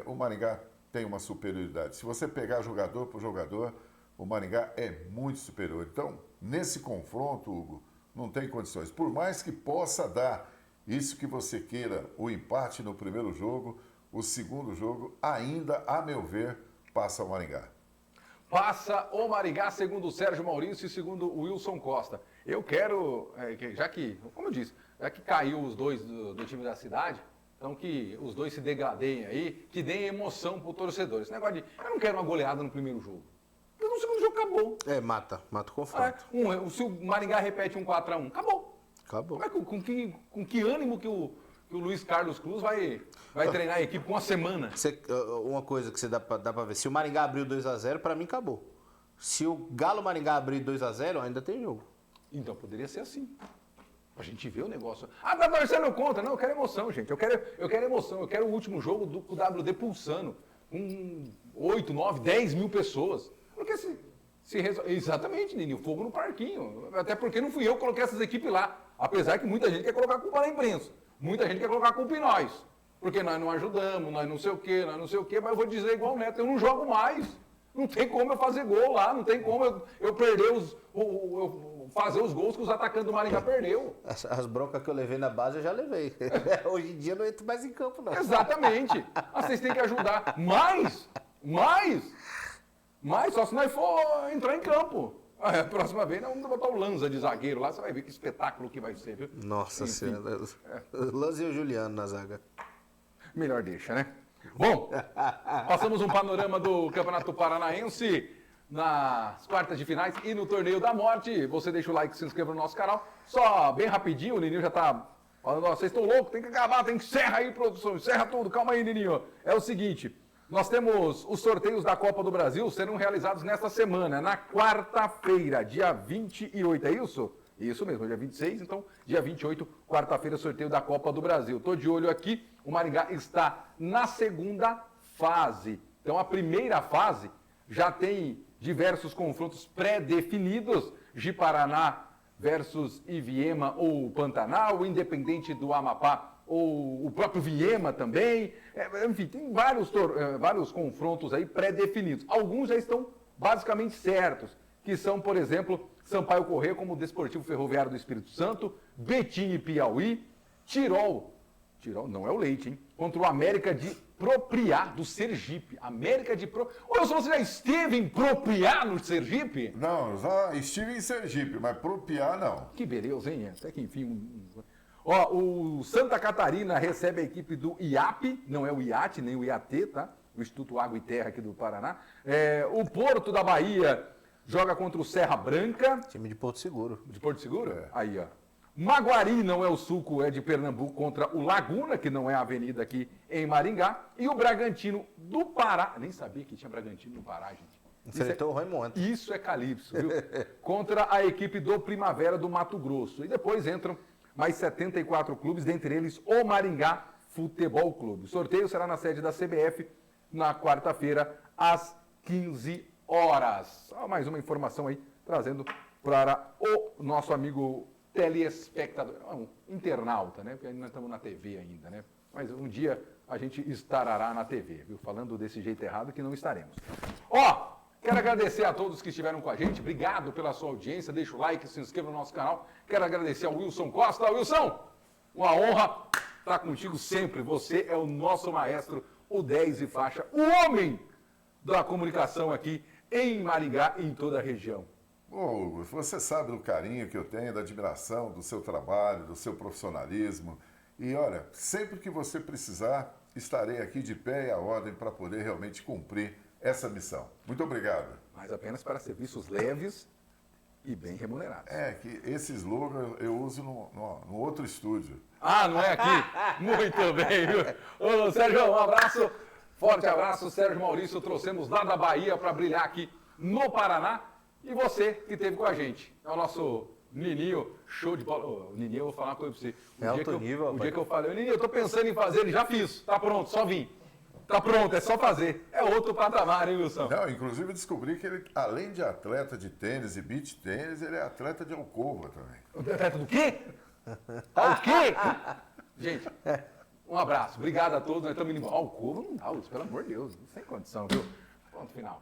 o Maringá tem uma superioridade. Se você pegar jogador por jogador, o Maringá é muito superior. Então, nesse confronto, Hugo, não tem condições. Por mais que possa dar isso que você queira, o empate no primeiro jogo, o segundo jogo, ainda, a meu ver, passa o Maringá. Passa o Maringá, segundo o Sérgio Maurício e segundo o Wilson Costa. Eu quero, já que, como eu disse, já que caiu os dois do time da cidade, então que os dois se degradeiem aí, que deem emoção pro torcedor. Esse negócio de, eu não quero uma goleada no primeiro jogo. Porque no segundo jogo acabou. Mata o confronto. Se o Maringá repete um 4-1, acabou. Mas com que ânimo que o Luiz Carlos Cruz vai treinar a equipe com uma semana? Uma coisa que você dá pra ver, se o Maringá abriu 2-0, pra mim acabou. Se o Galo Maringá abrir 2-0, ainda tem jogo. Então poderia ser assim. A gente vê o negócio. Ah, tá torcendo contra. Não, eu quero emoção, gente. Eu quero emoção. Eu quero o último jogo do WD pulsando. Com 8, 9, 10 mil pessoas. Porque exatamente, Nininho, fogo no parquinho. Até porque não fui eu que coloquei essas equipes lá. Apesar que muita gente quer colocar a culpa na imprensa. Muita gente quer colocar a culpa em nós. Porque nós não ajudamos, nós não sei o quê, mas eu vou dizer igual o Neto, eu não jogo mais. Não tem como eu fazer gol lá, não tem como eu perder fazer os gols que os atacantes do Maringá perdeu. As broncas que eu levei na base eu já levei. Hoje em dia eu não entro mais em campo, não. Exatamente. Vocês têm que ajudar mais, só se nós for entrar em campo. A próxima vez nós vamos botar o Lanza de zagueiro lá, você vai ver que espetáculo que vai ser, viu? Nossa Senhora. Lanza e o Juliano na zaga. Melhor deixa, né? Bom, passamos um panorama do Campeonato Paranaense nas quartas de finais e no Torneio da Morte. Você deixa o like, se inscreva no nosso canal. Só bem rapidinho, o Nininho já tá falando, ó, vocês estão loucos, tem que acabar, tem que encerra aí, produção, encerra tudo, calma aí, Nininho. É o seguinte, nós temos os sorteios da Copa do Brasil serão realizados nesta semana, na quarta-feira, dia 28, é isso? Isso mesmo, dia 26, então, dia 28, quarta-feira, sorteio da Copa do Brasil. Estou de olho aqui, o Maringá está na segunda fase. Então, a primeira fase já tem diversos confrontos pré-definidos, Ji-Paraná versus Iviema ou Pantanal, Independente do Amapá ou o próprio Viema também. Enfim, tem vários confrontos aí pré-definidos. Alguns já estão basicamente certos, que são, por exemplo, Sampaio Corrêa como Desportivo Ferroviário do Espírito Santo, Betim e Piauí, Tirol não é o Leite, hein? Contra o América de Propriá do Sergipe. América de Ô, você já esteve em Propriá no Sergipe? Não, já estive em Sergipe, mas Propriá não. Que beleza, hein? Até que enfim. Ó, o Santa Catarina recebe a equipe do IAP, não é o IAT, nem o IAT, tá? O Instituto Água e Terra aqui do Paraná. O Porto da Bahia joga contra o Serra Branca. Time de Porto Seguro. De Porto Seguro? É. Aí, ó. Maguari, não é o Suco, é de Pernambuco, contra o Laguna, que não é a avenida aqui em Maringá. E o Bragantino do Pará. Nem sabia que tinha Bragantino no Pará, gente. Enfrentou o Raimundo. Isso é Calypso, viu? Contra a equipe do Primavera do Mato Grosso. E depois entram mais 74 clubes, dentre eles o Maringá Futebol Clube. O sorteio será na sede da CBF na quarta-feira, às 15 horas. Só mais uma informação aí, trazendo para o nosso amigo telespectador, um internauta, né? Porque ainda não estamos na TV ainda, né? Mas um dia a gente estará na TV, viu? Falando desse jeito errado que não estaremos. Ó, quero agradecer a todos que estiveram com a gente. Obrigado pela sua audiência. Deixa o like, se inscreva no nosso canal. Quero agradecer ao Wilson Costa. Wilson, uma honra estar contigo sempre. Você é o nosso maestro, o 10 e faixa, o homem da comunicação aqui em Maringá e em toda a região. Ô, Hugo, você sabe do carinho que eu tenho, da admiração do seu trabalho, do seu profissionalismo. E olha, sempre que você precisar, estarei aqui de pé e à ordem para poder realmente cumprir essa missão. Muito obrigado. Mas apenas para serviços leves e bem remunerados. É, que esse slogan eu uso no outro estúdio. Ah, não é aqui? Muito bem, viu? Ô, Sérgio, um abraço, forte abraço. Sérgio Maurício, trouxemos lá da Bahia para brilhar aqui no Paraná. E você que esteve com a gente. É o nosso Nininho, show de bola. O Nininho, eu vou falar uma coisa para você. O dia que eu falei, Nininho, eu tô pensando em fazer, ele já fiz. Tá pronto, só vim. Tá pronto, é só fazer. É outro patamar, hein, Wilson? Não, inclusive descobri que ele, além de atleta de tênis e beach tênis, ele é atleta de alcova também. Atleta do quê? O quê? Gente, um abraço. Obrigado a todos. Nós estamos indo. Alcova não dá, Wilson, pelo amor de Deus. Sem condição, viu? Ponto final.